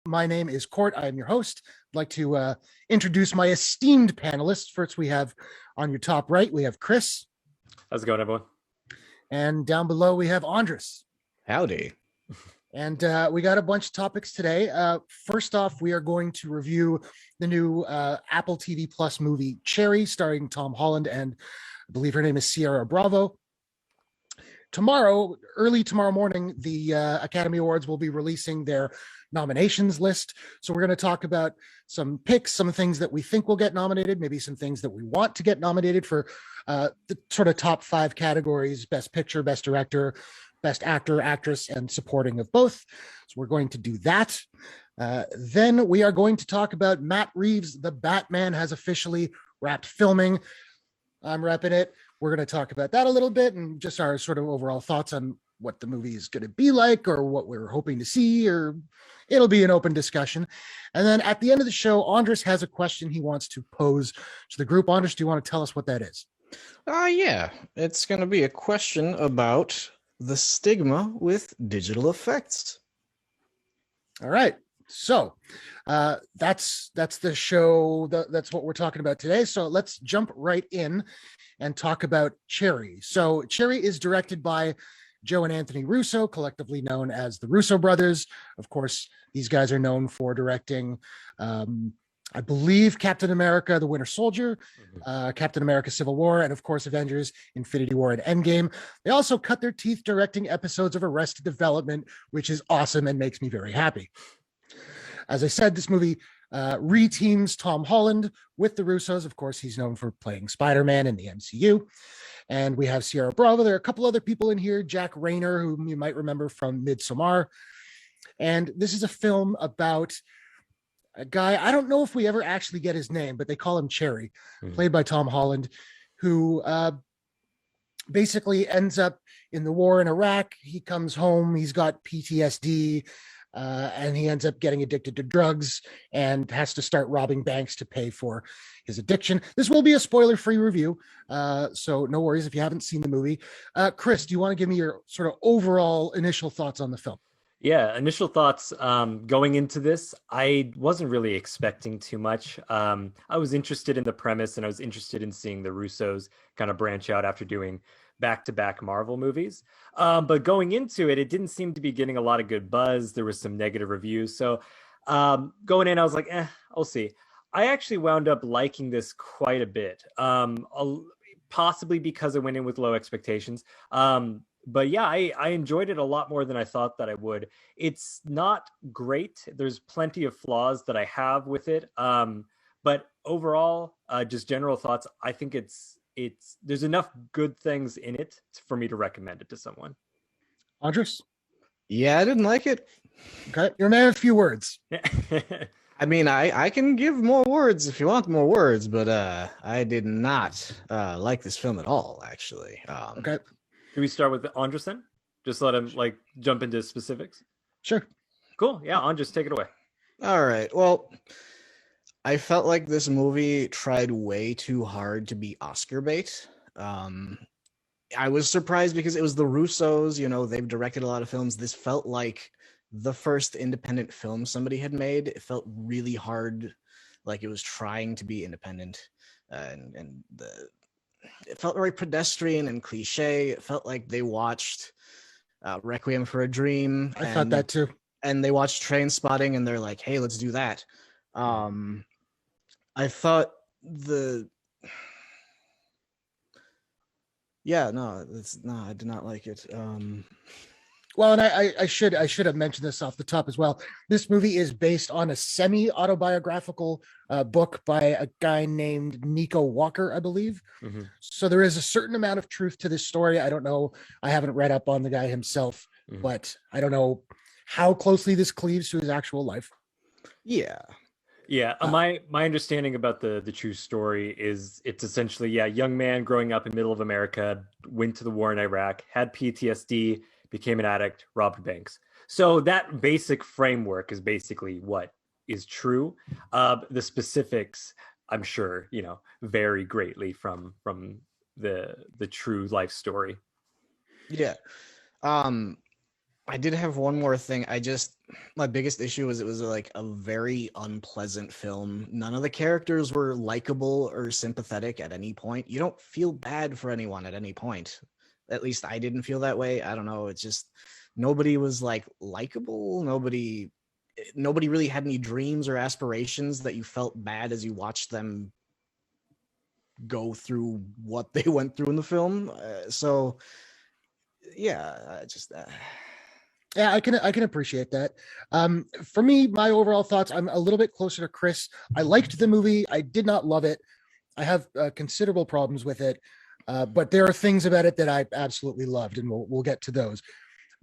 My name is Court. I am your host. I'd like to introduce my esteemed panelists. First, we have on your top right, we have Chris. How's it going, everyone? And down below, we have Andris. Howdy. And we got a bunch of topics today. First off, we are going to review the new Apple TV Plus movie Cherry, starring Tom Holland, and I believe her name is Sierra Bravo. Tomorrow, early tomorrow morning, the Academy Awards will be releasing their nominations list. So we're going to talk about some picks, some things that we think will get nominated, maybe some things that we want to get nominated for the sort of top 5 categories: Best Picture, Best Director, Best Actor, Actress, and Supporting of both. So we're going to do that. Then we are going to talk about Matt Reeves' The Batman has officially wrapped filming. I'm repping it. We're going to talk about that a little bit and just our sort of overall thoughts on what the movie is going to be like or what we're hoping to see, or it'll be an open discussion. And then at the end of the show, Andris has a question he wants to pose to the group. Andris, do you want to tell us what that is? Yeah. It's going to be a question about the stigma with digital effects. All right. So that's the show. That's what we're talking about today. So let's jump right in and talk about Cherry. So Cherry is directed by Joe and Anthony Russo, collectively known as the Russo brothers. Of course, these guys are known for directing, I believe, Captain America, The Winter Soldier, Captain America, Civil War, and of course, Avengers, Infinity War, and Endgame. They also cut their teeth directing episodes of Arrested Development, which is awesome and makes me very happy. As I said, this movie re-teams Tom Holland with the Russos. Of course, he's known for playing Spider-Man in the MCU. And we have Sierra Bravo. There are a couple other people in here. Jack Rayner, whom you might remember from Midsommar. And this is a film about a guy, I don't know if we ever actually get his name, but they call him Cherry, played by Tom Holland, who basically ends up in the war in Iraq. He comes home, he's got PTSD, and he ends up getting addicted to drugs and has to start robbing banks to pay for his addiction. This will be a spoiler-free review, so no worries if you haven't seen the movie. Chris, do you want to give me your sort of overall initial thoughts on the film? Yeah, initial thoughts. Going into this, I wasn't really expecting too much. I was interested in the premise, and I was interested in seeing the Russos kind of branch out after doing back-to-back Marvel movies. But going into it, it didn't seem to be getting a lot of good buzz. There was some negative reviews. So going in, I was like, I'll see. I actually wound up liking this quite a bit, possibly because I went in with low expectations. But yeah, I enjoyed it a lot more than I thought that I would. It's not great. There's plenty of flaws that I have with it. But overall, just general thoughts, I think there's enough good things in it for me to recommend it to someone. Andris? Yeah, I didn't like it. Okay, you're a man of few words. I mean, I can give more words if you want more words, but I did not like this film at all, actually. Okay. Can we start with Andris then? Just let him jump into specifics. Sure. Cool. Yeah, Andris, take it away. All right. Well, I felt like this movie tried way too hard to be Oscar bait. I was surprised because it was the Russos. They've directed a lot of films. This felt like the first independent film somebody had made. It felt really hard, like it was trying to be independent, it felt very pedestrian and cliche. It felt like they watched Requiem for a Dream. I thought that too. And they watched Trainspotting, and they're like, "Hey, let's do that." I thought I did not like it. Well, and I should have mentioned this off the top as well. This movie is based on a semi-autobiographical book by a guy named Nico Walker, I believe. Mm-hmm. So there is a certain amount of truth to this story. I don't know. I haven't read up on the guy himself, but I don't know how closely this cleaves to his actual life. Yeah. Yeah, my understanding about the true story is it's essentially, young man growing up in middle of America, went to the war in Iraq, had PTSD, became an addict, robbed banks. So that basic framework is basically what is true. The specifics, I'm sure, vary greatly from the true life story. Yeah. I did have one more thing. My biggest issue was it was like a very unpleasant film. None of the characters were likable or sympathetic at any point. You don't feel bad for anyone at any point. At least I didn't feel that way. I don't know. It's just nobody was like likable. Nobody really had any dreams or aspirations that you felt bad as you watched them go through what they went through in the film. So yeah, Yeah, I can appreciate that. For me, my overall thoughts, I'm a little bit closer to Chris. I liked the movie. I did not love it. I have considerable problems with it, but there are things about it that I absolutely loved, and we'll get to those.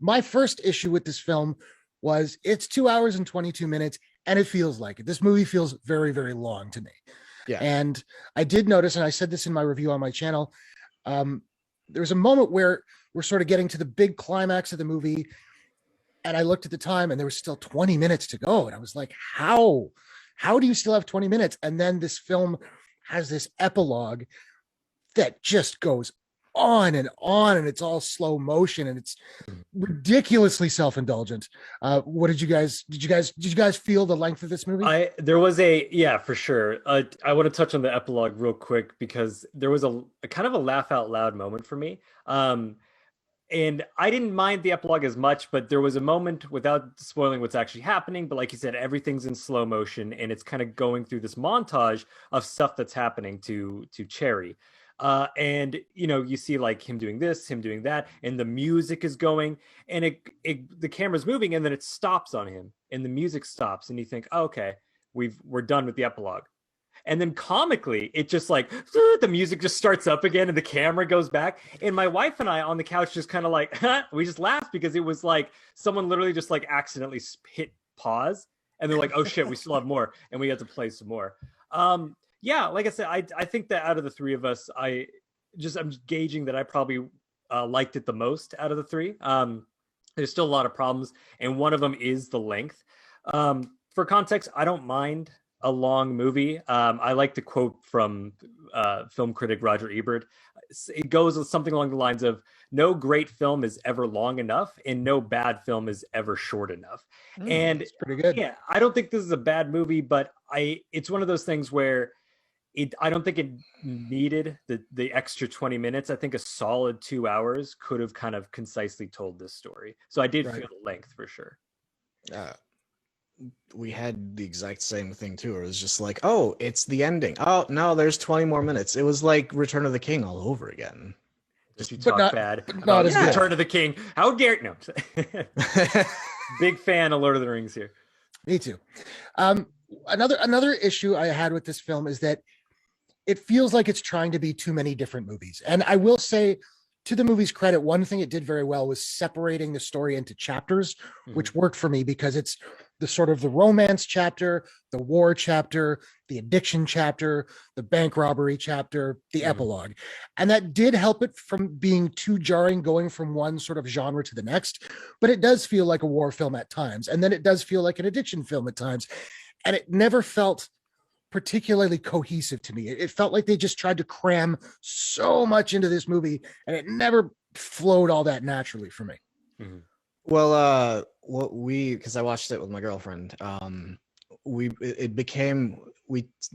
My first issue with this film was it's 2 hours and 22 minutes, and it feels like it. This movie feels very, very long to me. yeah. And I did notice, and I said this in my review on my channel, there was a moment where we're sort of getting to the big climax of the movie, and I looked at the time and there was still 20 minutes to go. And I was like, how do you still have 20 minutes? And then this film has this epilogue that just goes on, and it's all slow motion, and it's ridiculously self-indulgent. What did you guys feel the length of this movie? Yeah, for sure. I want to touch on the epilogue real quick because there was a kind of a laugh out loud moment for me. And I didn't mind the epilogue as much, but there was a moment, without spoiling what's actually happening, but like you said, everything's in slow motion, and it's kind of going through this montage of stuff that's happening to Cherry. And you see like him doing this, him doing that, and the music is going, and the camera's moving, and then it stops on him, and the music stops, and you think, oh, okay, we're done with the epilogue. And then comically, it just like the music just starts up again and the camera goes back. And my wife and I on the couch just kind of like, we just laughed because it was like someone literally just like accidentally hit pause. And they're like, oh shit, we still have more. And we had to play some more. Yeah, like I said, I think that out of the three of us, I'm gauging that I probably liked it the most out of the three. There's still a lot of problems. And one of them is the length. For context, I don't mind a long movie. I like the quote from film critic Roger Ebert. It goes with something along the lines of, no great film is ever long enough and no bad film is ever short enough. And it's pretty good. Yeah, I don't think this is a bad movie, but it's one of those things where I don't think it needed the extra 20 minutes. I think a solid 2 hours could have kind of concisely told this story. So I did feel the length for sure. We had the exact same thing too. It was just like, oh, it's the ending. Oh no, there's 20 more minutes. It was like Return of the King all over again. Just you talk bad not about Return of the King. How dare no? Big fan of Lord of the Rings here. Me too. Another issue I had with this film is that it feels like it's trying to be too many different movies. And I will say, to the movie's credit, one thing it did very well was separating the story into chapters, which worked for me because it's the sort of the romance chapter, the war chapter, the addiction chapter, the bank robbery chapter, the epilogue. And that did help it from being too jarring, going from one sort of genre to the next. But it does feel like a war film at times. And then it does feel like an addiction film at times. And it never felt particularly cohesive to me. It felt like they just tried to cram so much into this movie, and it never flowed all that naturally for me. Well, because I watched it with my girlfriend, we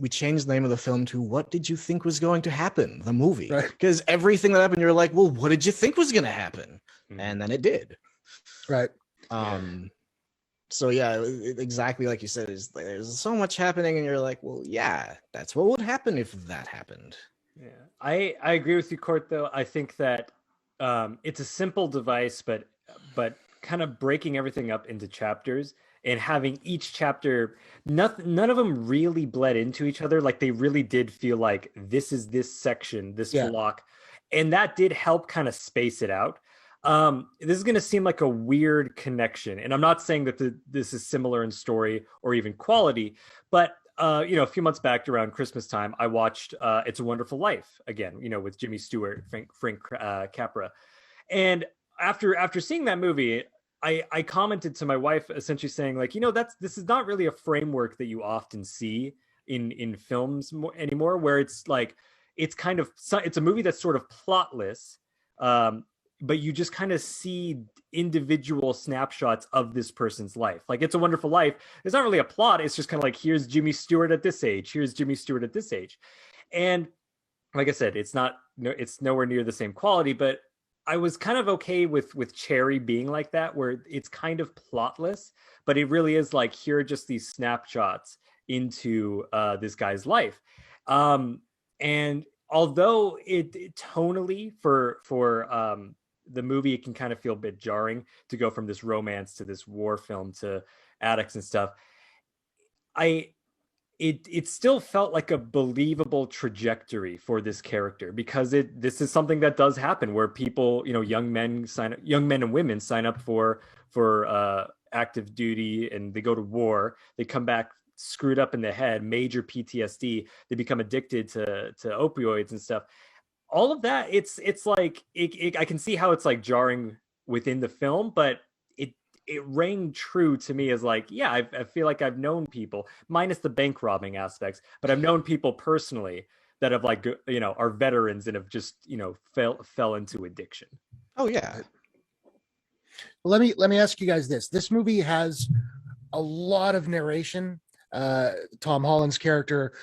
changed the name of the film to "What Did You Think Was Going to Happen?" The movie, because everything that happened, you're like, well, what did you think was going to happen? And then it did. Right. So yeah, exactly like you said, there's so much happening, and you're like, well, yeah, that's what would happen if that happened. Yeah, I agree with you, Court. Though I think that it's a simple device, but kind of breaking everything up into chapters and having each chapter, none of them really bled into each other. Like they really did feel like this is this section, this block, and that did help kind of space it out. This is going to seem like a weird connection, and I'm not saying that this is similar in story or even quality, but a few months back around Christmas time, I watched It's a Wonderful Life again, with Jimmy Stewart, Frank Capra, and after seeing that movie, I commented to my wife essentially saying like, this is not really a framework that you often see in films anymore, where it's like it's a movie that's sort of plotless. but you just kind of see individual snapshots of this person's life. Like It's a Wonderful Life, there's not really a plot. It's just kind of like, here's Jimmy Stewart at this age, here's Jimmy Stewart at this age. And like I said, it's nowhere near the same quality, but I was kind of okay with Cherry being like that, where it's kind of plotless, but it really is like, here are just these snapshots into this guy's life. And although it tonally for the movie, it can kind of feel a bit jarring to go from this romance to this war film to addicts and stuff. It still felt like a believable trajectory for this character, because this is something that does happen, where people, young men and women sign up for active duty, and they go to war, they come back screwed up in the head, major PTSD, they become addicted to opioids and stuff. All of that, it's like I can see how it's like jarring within the film, but it rang true to me as like, yeah, I feel like I've known people, minus the bank robbing aspects, but I've known people personally that have like, are veterans and have just, fell into addiction. Oh yeah. Let me ask you guys this. This movie has a lot of narration. Tom Holland's character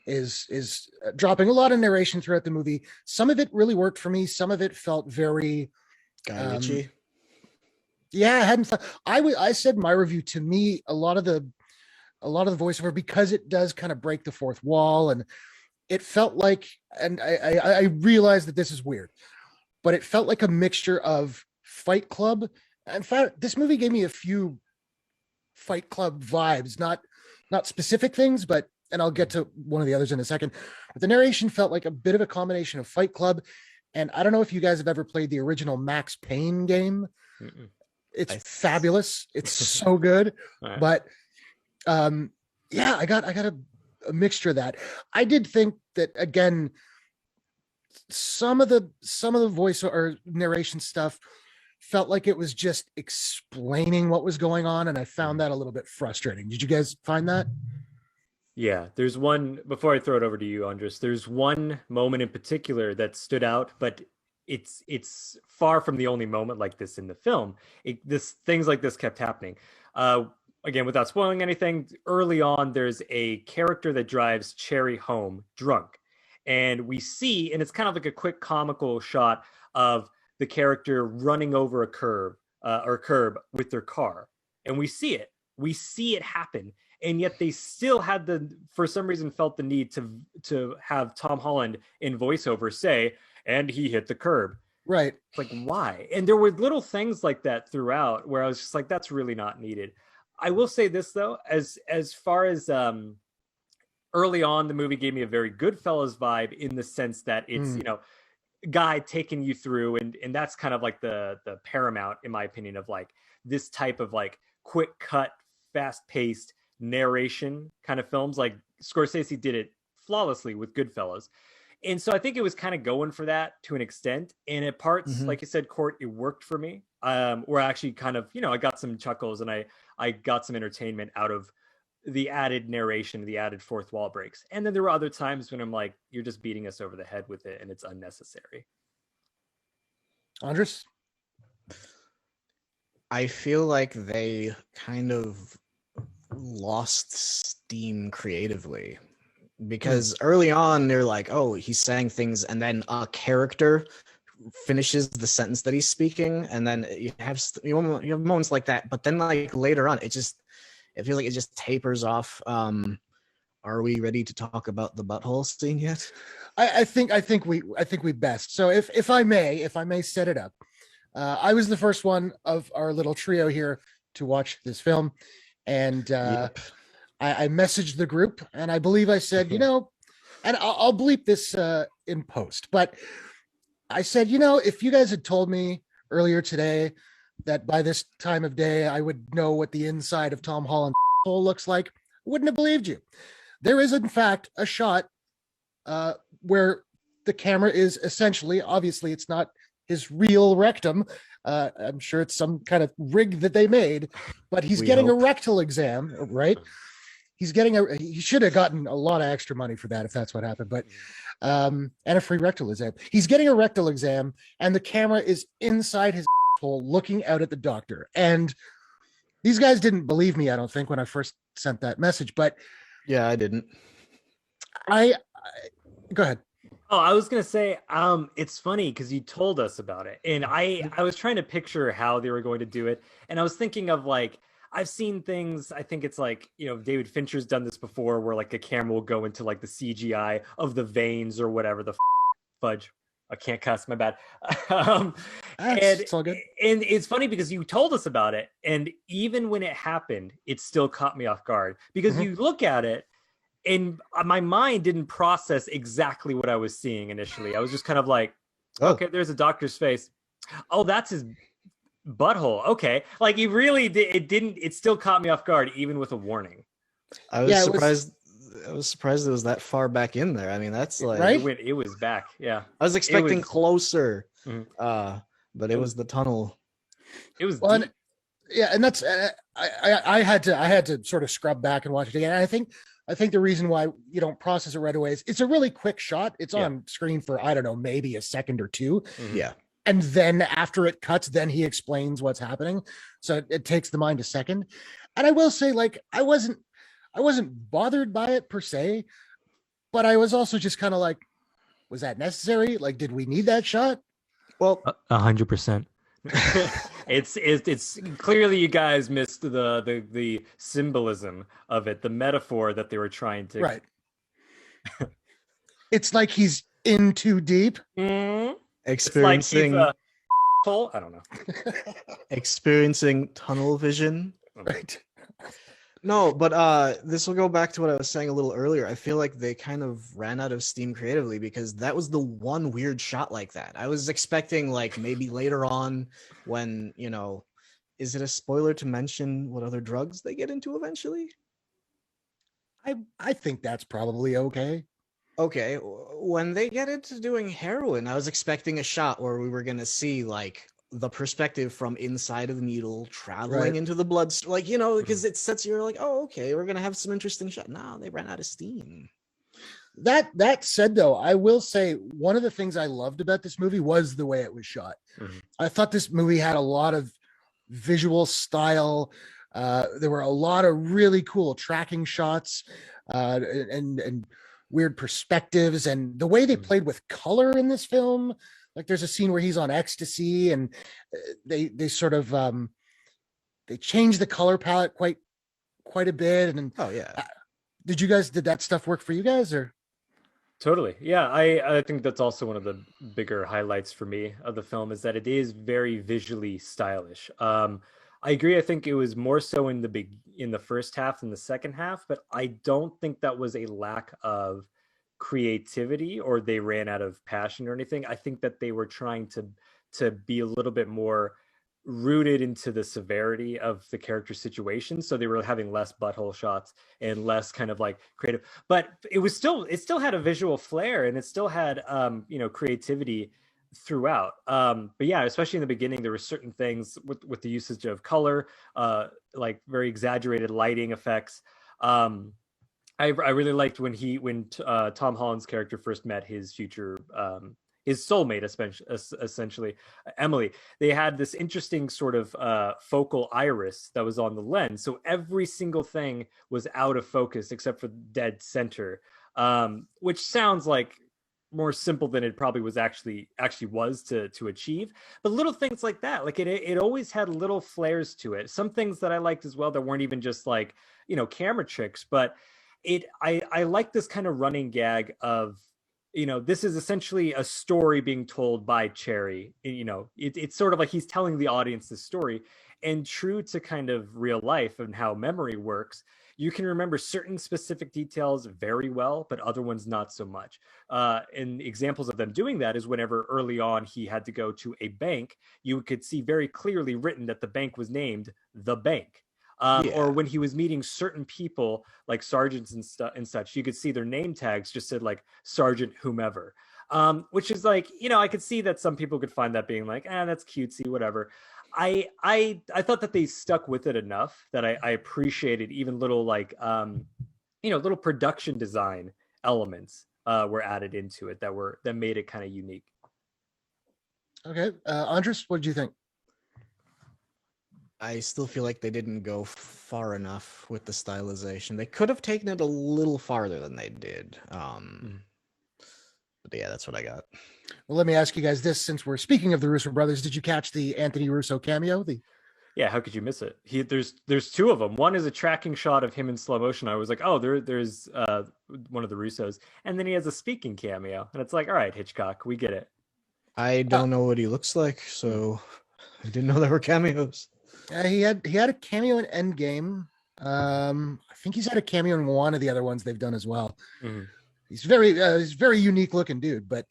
is dropping a lot of narration throughout the movie. Some of it really worked for me. Some of it felt very Guy Ritchie. Yeah, I hadn't thought. I said in my review, to me, a lot of the voiceover, because it does kind of break the fourth wall, and it felt like, and I realized that this is weird, but it felt like a mixture of Fight Club. In fact, this movie gave me a few Fight Club vibes, not specific things, but, and I'll get to one of the others in a second. But the narration felt like a bit of a combination of Fight Club, and I don't know if you guys have ever played the original Max Payne game. Mm-mm. It's fabulous. It's so good. Right. But yeah, I got a mixture of that. I did think that, again, some of the voice or narration stuff felt like it was just explaining what was going on, and I found that a little bit frustrating. Did you guys find that? Yeah, there's one, before I throw it over to you, Andres, there's one moment in particular that stood out, but it's far from the only moment like this in the film. Things like this kept happening. Again, without spoiling anything, early on, there's a character that drives Cherry home drunk. And we see, and it's kind of like a quick comical shot of the character running over a curb with their car. And we see it happen. And yet they still for some reason, felt the need to have Tom Holland in voiceover say, and he hit the curb. Right. It's like, why? And there were little things like that throughout where I was just like, that's really not needed. I will say this though, as far as early on, the movie gave me a very Goodfellas vibe, in the sense that it's, guy taking you through, and that's kind of like the paramount, in my opinion, of like this type of like quick cut, fast paced narration kind of films. Like Scorsese did it flawlessly with Goodfellas. And so I think it was kind of going for that to an extent. And at parts, like you said, Court, it worked for me. Where I actually kind of, I got some chuckles, and I got some entertainment out of the added narration, the added fourth wall breaks. And then there were other times when I'm like, you're just beating us over the head with it, and it's unnecessary. Andres? I feel like they kind of lost steam creatively, because early on they're like, oh, he's saying things, and then a character finishes the sentence that he's speaking, and then you have moments like that. But then like later on, it feels like it just tapers off. Are we ready to talk about the butthole scene yet? I think we best. So if I may set it up, I was the first one of our little trio here to watch this film, and I messaged the group, and I believe I said, and I'll bleep this in post, but I said, if you guys had told me earlier today that by this time of day I would know what the inside of Tom Holland's hole looks like, I wouldn't have believed you. There is, in fact, a shot where the camera is essentially, obviously it's not his real rectum. I'm sure it's some kind of rig that they made, but he's getting a rectal exam, right? He should have gotten a lot of extra money for that if that's what happened. But and a free rectal exam. He's getting a rectal exam, and the camera is inside his hole looking out at the doctor. And these guys didn't believe me, I don't think, when I first sent that message, but Yeah, I didn't. I go ahead. Oh, I was gonna say, it's funny because you told us about it, and I was trying to picture how they were going to do it, and I was thinking of like I've seen things. I think it's like David Fincher's done this before, where like a camera will go into like the CGI of the veins or whatever the fudge. I can't cuss, my bad. It's all good. And it's funny because you told us about it, and even when it happened, it still caught me off guard because you look at it. And my mind didn't process exactly what I was seeing initially. I was just kind of like, okay, there's a doctor's face. Oh, that's his butthole. Okay. Like he really did. It still caught me off guard, even with a warning. I was surprised. I was surprised it was that far back in there. I mean, that's like, right? It was back. Yeah. I was expecting closer, but it was the tunnel. It was deep. Yeah. And that's, I had to sort of scrub back and watch it again. And I think the reason why you don't process it right away is it's a really quick shot. It's on screen for, I don't know, maybe a second or two. Yeah. And then after it cuts, then he explains what's happening. So it takes the mind a second. And I will say, like, I wasn't bothered by it per se, but I was also just kind of like, was that necessary? Like, did we need that shot? Well, 100%. It's clearly you guys missed the symbolism of it, the metaphor that they were trying to. Right. It's like he's in too deep. Experiencing. Like I don't know. Experiencing tunnel vision. Right. No, but this will go back to what I was saying a little earlier. I feel like they kind of ran out of steam creatively because that was the one weird shot like that. I was expecting like maybe later on when, is it a spoiler to mention what other drugs they get into eventually? I think that's probably okay. Okay, when they get into doing heroin, I was expecting a shot where we were going to see like the perspective from inside of the needle traveling into the blood, like because it sets you're like, oh, okay, we're gonna have some interesting shot. No, they ran out of steam. That said, though, I will say one of the things I loved about this movie was the way it was shot. I thought this movie had a lot of visual style. There were a lot of really cool tracking shots and weird perspectives, and the way they played with color in this film. Like there's a scene where he's on ecstasy and they sort of they change the color palette quite a bit. And did that stuff work for you guys or? Totally. Yeah. I think that's also one of the bigger highlights for me of the film is that it is very visually stylish. I agree. I think it was more so in the first half than the second half, but I don't think that was a lack of creativity or they ran out of passion or anything. I think that they were trying to be a little bit more rooted into the severity of the character situation, so they were having less butthole shots and less kind of like creative, but it still had a visual flair and it still had creativity throughout. But yeah, especially in the beginning, there were certain things with the usage of color, like very exaggerated lighting effects. I really liked when Tom Holland's character first met his future, his soulmate, essentially, Emily. They had this interesting sort of focal iris that was on the lens, so every single thing was out of focus except for dead center, which sounds like more simple than it probably was actually was to achieve. But little things like that, like it always had little flares to it. Some things that I liked as well that weren't even just like camera tricks, but I like this kind of running gag of, this is essentially a story being told by Cherry. It's sort of like he's telling the audience this story, and true to kind of real life and how memory works, you can remember certain specific details very well, but other ones not so much. And examples of them doing that is whenever early on he had to go to a bank, you could see very clearly written that the bank was named The Bank. Or when he was meeting certain people like sergeants and such, you could see their name tags just said like Sergeant whomever, which is like, I could see that some people could find that being like, that's cutesy, whatever. I thought that they stuck with it enough that I appreciated even little like, little production design elements were added into it that made it kind of unique. Okay, Andres, what did you think? I still feel like they didn't go far enough with the stylization. They could have taken it a little farther than they did. But yeah, that's what I got. Well, let me ask you guys this: since we're speaking of the Russo brothers, did you catch the Anthony Russo cameo? Yeah, how could you miss it? There's two of them. One is a tracking shot of him in slow motion. I was like, oh, there's one of the Russos, and then he has a speaking cameo, and it's like, all right, Hitchcock, we get it. I don't know what he looks like, so I didn't know there were cameos. He had a cameo in Endgame. I think he's had a cameo in one of the other ones they've done as well. Mhm. He's very unique looking dude. But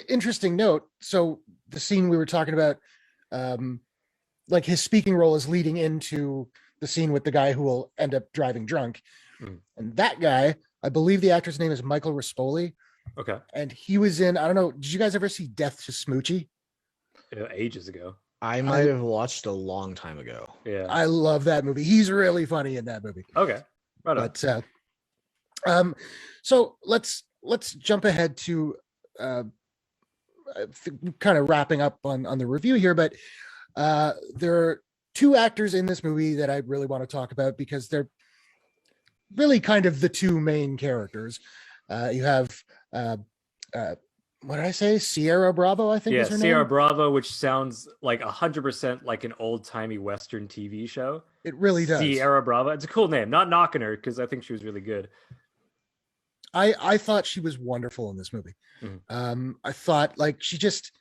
interesting note. So the scene we were talking about, like his speaking role is leading into the scene with the guy who will end up driving drunk, and that guy, I believe the actor's name is Michael Rispoli. Okay. And he was in, I don't know, did you guys ever see Death to Smoochie? Ages ago. I might have watched a long time ago. Yeah. I love that movie. He's really funny in that movie. Okay. Right on. But so let's jump ahead to kind of wrapping up on the review here, but there are two actors in this movie that I really want to talk about because they're really kind of the two main characters. You have what did I say? Sierra Bravo, I think. Yeah, is her Sierra name. Bravo, which sounds like 100% like an old-timey Western TV show. It really does. Sierra Bravo. It's a cool name. Not knocking her because I think she was really good. I thought she was wonderful in this movie. I thought like she just,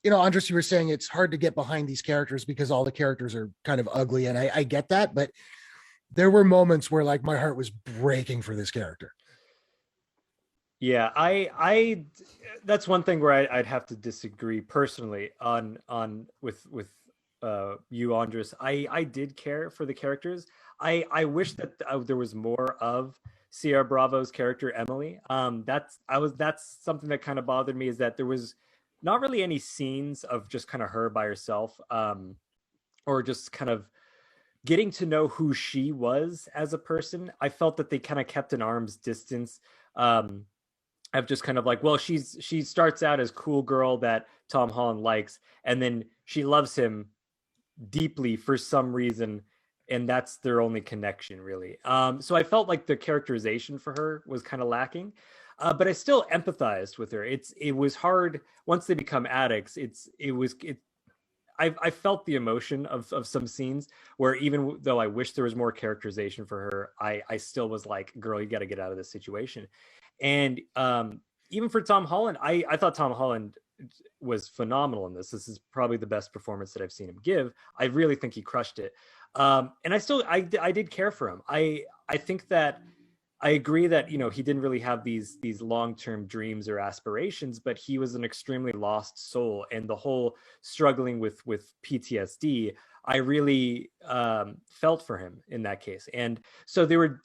Andres, you were saying it's hard to get behind these characters because all the characters are kind of ugly, and I get that, but there were moments where like my heart was breaking for this character. Yeah, I that's one thing where I'd have to disagree personally on with you, Andres. I did care for the characters. I wish that there was more of Sierra Bravo's character Emily. That's something that kind of bothered me, is that there was not really any scenes of just kind of her by herself, or just kind of getting to know who she was as a person. I felt that they kind of kept an arm's distance. Of just kind of like, well, she starts out as cool girl that Tom Holland likes, and then she loves him deeply for some reason, and that's their only connection, really. So I felt like the characterization for her was kind of lacking, but I still empathized with her. It was hard once they become addicts. I felt the emotion of some scenes where, even though I wish there was more characterization for her, I still was like, girl, you got to get out of this situation. And even for Tom Holland, I thought Tom Holland was phenomenal in this. This is probably the best performance that I've seen him give. I really think he crushed it. And I did care for him. I think that I agree that, he didn't really have these long-term dreams or aspirations, but he was an extremely lost soul, and the whole struggling with PTSD, I really felt for him in that case. And so they were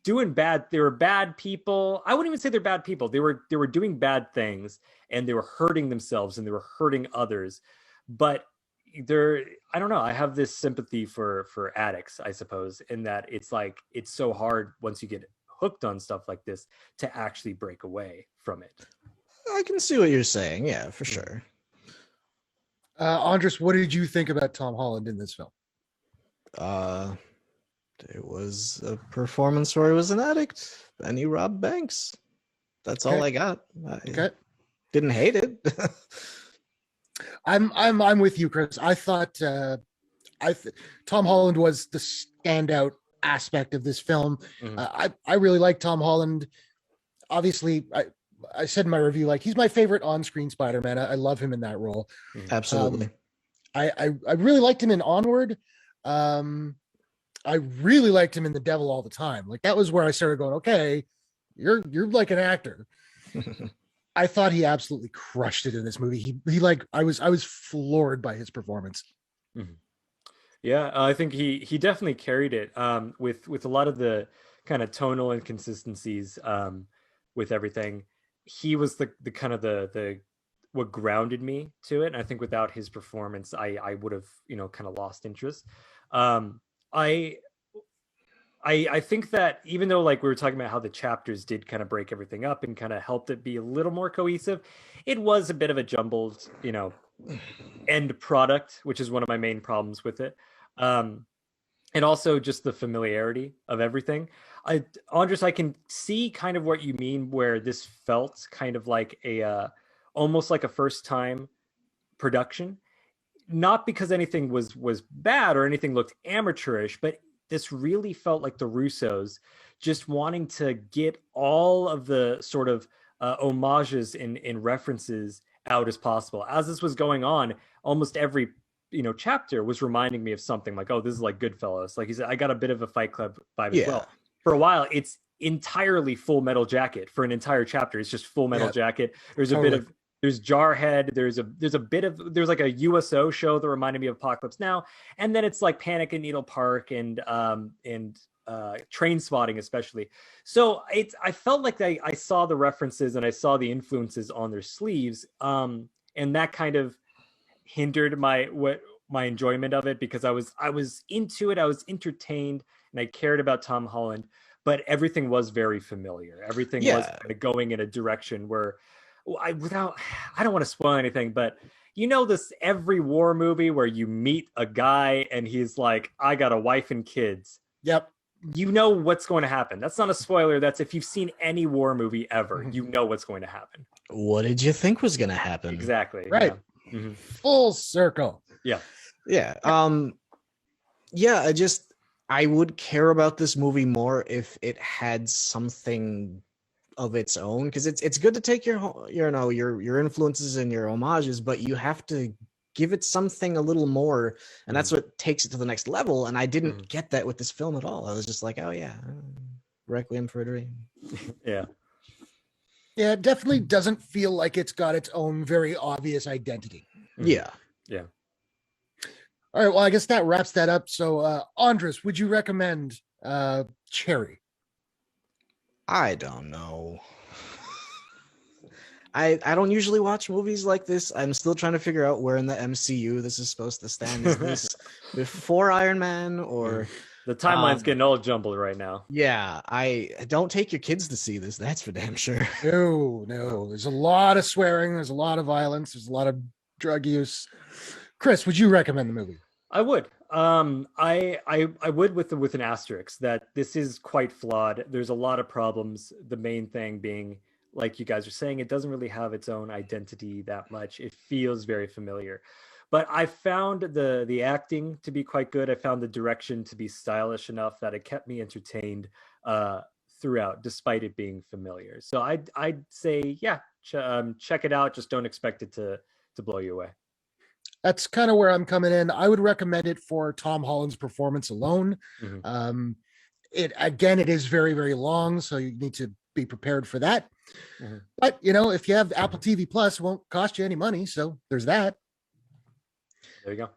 doing bad. They were bad people. I wouldn't even say they're bad people. They were doing bad things, and they were hurting themselves, and they were hurting others. But I don't know. I have this sympathy for addicts, I suppose, in that it's like, it's so hard once you get hooked on stuff like this to actually break away from it. I can see what you're saying. Yeah, for sure. Andres, what did you think about Tom Holland in this film? It was a performance where he was an addict and he robbed banks. That's all I got. I didn't hate it. I'm with you, Chris. I thought Tom Holland was the standout aspect of this film. I really like Tom Holland. Obviously, I said in my review, like, he's my favorite on-screen Spider-Man. I love him in that role. Absolutely. I really liked him in Onward. I really liked him in The Devil All the Time. Like, that was where I started going, okay, you're like an actor. I thought he absolutely crushed it in this movie. He like, I was floored by his performance. Yeah, I think he definitely carried it with a lot of the kind of tonal inconsistencies with everything. He was the kind of the what grounded me to it. And I think without his performance, I would have, kind of lost interest. I I think that even though like we were talking about how the chapters did kind of break everything up and kind of helped it be a little more cohesive, it was a bit of a jumbled, end product, which is one of my main problems with it. Um, and also just the familiarity of everything. Andres, I can see kind of what you mean, where this felt kind of like almost like a first time production, not because anything was bad or anything looked amateurish, but this really felt like the Russos just wanting to get all of the sort of homages and references out as possible. As this was going on, almost every chapter was reminding me of something like, oh, this is like Goodfellas. Like he said, I got a bit of a Fight Club vibe as well. For a while, it's entirely Full Metal Jacket. For an entire chapter, it's just Full Metal Jacket. There's a bit of there's Jarhead. There's a bit of there's like a USO show that reminded me of Apocalypse Now, and then it's like Panic at Needle Park and Train Spotting especially. So I felt like I saw the references and I saw the influences on their sleeves, and that kind of hindered my enjoyment of it, because I was into it, I was entertained, and I cared about Tom Holland, but everything was very familiar. Everything was kind of going in a direction where I don't want to spoil anything, but this every war movie where you meet a guy and he's like, I got a wife and kids. Yep. You know what's going to happen. That's not a spoiler. That's if you've seen any war movie ever, you know what's going to happen. What did you think was going to happen? Exactly. Right. Yeah. Mm-hmm. Full circle. Yeah. Yeah. I would care about this movie more if it had something of its own, because it's good to take your influences and your homages, but you have to give it something a little more, and that's what takes it to the next level. And I didn't get that with this film at all. I was just like, oh yeah, Requiem for a Dream. Yeah. Yeah, it definitely doesn't feel like it's got its own very obvious identity. Yeah. Yeah. All right, well, I guess that wraps that up. So, Andres, would you recommend Cherry? I don't know. I don't usually watch movies like this. I'm still trying to figure out where in the MCU this is supposed to stand. Is this before Iron Man or... The timeline's getting all jumbled right now. Yeah, I don't take your kids to see this. That's for damn sure. No. There's a lot of swearing. There's a lot of violence. There's a lot of drug use. Chris, would you recommend the movie? I would. I would with an asterisk that this is quite flawed. There's a lot of problems. The main thing being, like you guys are saying, it doesn't really have its own identity that much. It feels very familiar. But I found the acting to be quite good. I found the direction to be stylish enough that it kept me entertained throughout, despite it being familiar. So I'd say, yeah, check it out. Just don't expect it to blow you away. That's kind of where I'm coming in. I would recommend it for Tom Holland's performance alone. Mm-hmm. It is very, very long, so you need to be prepared for that. Mm-hmm. But if you have Apple TV Plus, it won't cost you any money. So there's that. There you go.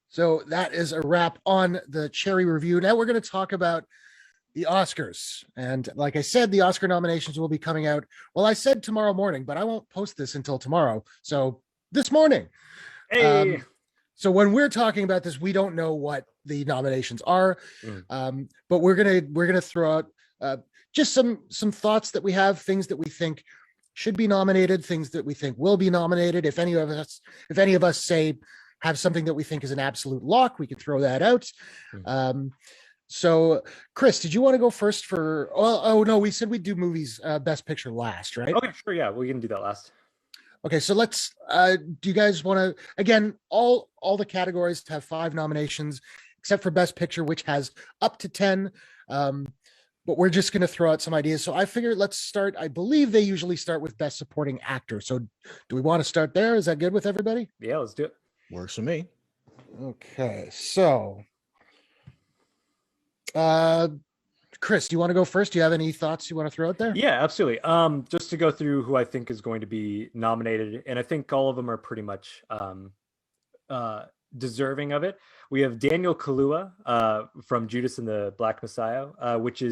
So that is a wrap on the Cherry review. Now we're going to talk about the Oscars. And like I said, the Oscar nominations will be coming out. Well, I said tomorrow morning, but I won't post this until tomorrow. So this morning. Hey. So when we're talking about this, we don't know what the nominations are. But we're gonna throw out just some thoughts that we have, things that we think should be nominated, things that we think will be nominated. If any of us say have something that we think is an absolute lock, we could throw that out. So Chris, did you want to go first for, oh no, we said we'd do movies best picture last, right? Okay, sure. Yeah, we can do that last. Okay, so let's do you guys want to, again, all the categories have 5 nominations except for best picture, which has up to 10. But we're just going to throw out some ideas. So I figured let's start. I believe they usually start with best supporting actor. So do we want to start there? Is that good with everybody? Yeah, let's do it. Works for me. Okay, so Chris, do you want to go first? Do you have any thoughts you want to throw out there? Yeah, absolutely. Just to go through who I think is going to be nominated, and I think all of them are pretty much deserving of it. We have Daniel Kaluuya from Judas and the Black Messiah, which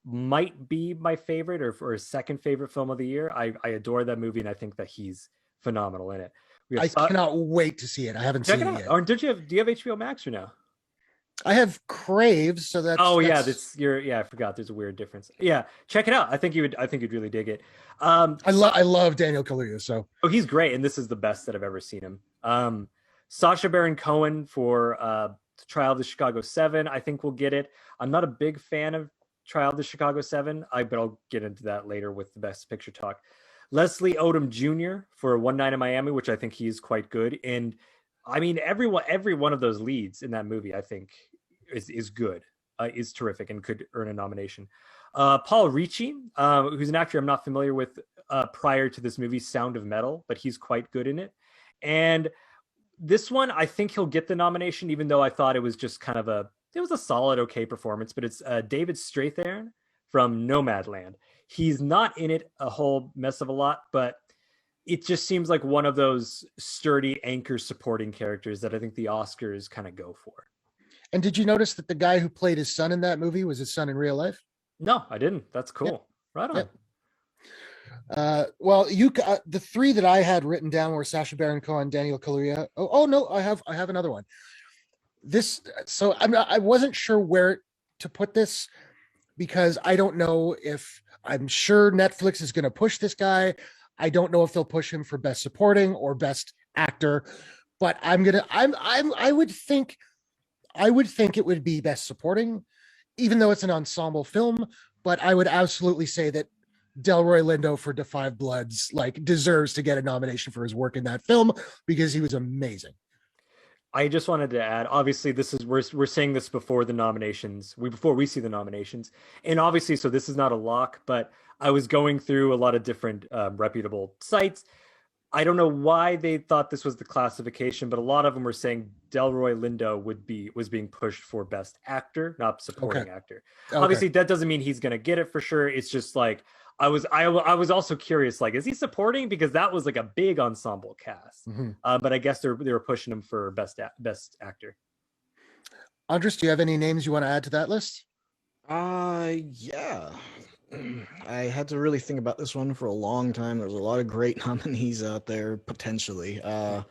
might be my favorite or second favorite film of the year. I adore that movie, and I think that he's phenomenal in it. I cannot wait to see it. I haven't seen it yet. Or do you have HBO Max or no? I have Craves, so that's Yeah, that's I forgot. There's a weird difference. Yeah, check it out. I think you'd really dig it. I love Daniel Kaluuya, so Oh, he's great, and this is the best that I've ever seen him. Sacha Baron Cohen for Trial of the Chicago 7. I think we'll get it. I'm not a big fan of Trial of the Chicago 7, but I'll get into that later with the Best Picture talk. Leslie Odom Jr. for One Night in Miami, which I think he is quite good. And I mean, every one of those leads in that movie, I think, is good, is terrific, and could earn a nomination. Paul Ricci, who's an actor I'm not familiar with prior to this movie, Sound of Metal, but he's quite good in it. And this one, I think he'll get the nomination, even though I thought it was just kind of it was a solid, okay performance. But it's David Strathairn from Nomadland. He's not in it a whole mess of a lot, but it just seems like one of those sturdy anchor supporting characters that I think the Oscars kind of go for. And did you notice that the guy who played his son in that movie was his son in real life? No, I didn't. That's cool. Yeah. Right on. Yeah. Well, the three that I had written down were Sacha Baron Cohen, Daniel Kaluuya. Oh no, I have another one. So I wasn't sure where to put this because I don't know if I'm sure Netflix is going to push this guy. I don't know if they'll push him for Best Supporting or Best Actor, but I would think it would be Best Supporting, even though it's an ensemble film. But I would absolutely say that Delroy Lindo for Da 5 Bloods deserves to get a nomination for his work in that film because he was amazing. I just wanted to add, obviously, we're saying this before the nominations, before we see the nominations, and obviously, so this is not a lock, but I was going through a lot of different reputable sites. I don't know why they thought this was the classification, but a lot of them were saying Delroy Lindo was being pushed for Best Actor, not Supporting Actor. Okay. Obviously, that doesn't mean he's going to get it for sure. It's just I was also curious, is he supporting? Because that was a big ensemble cast. Mm-hmm. But I guess they were pushing him for best actor. Andris, do you have any names you want to add to that list? Yeah. I had to really think about this one for a long time. There's a lot of great nominees out there, potentially. I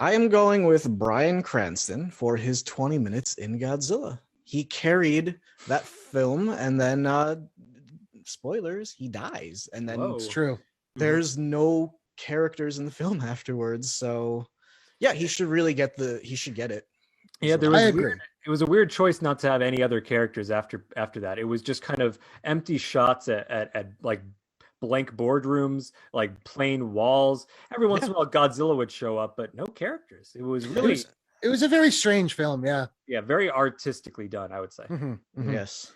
am going with Bryan Cranston for his 20 minutes in Godzilla. He carried that film, and then spoilers, he dies, and then it's true. There's no characters in the film afterwards, so yeah, he should get it. Yeah, I agree. It was a weird choice not to have any other characters after that. It was just kind of empty shots at blank boardrooms, plain walls. Every once in a while Godzilla would show up, but no characters. It was really it was a very strange film. Yeah, very artistically done, I would say. Mm-hmm, mm-hmm. Yes.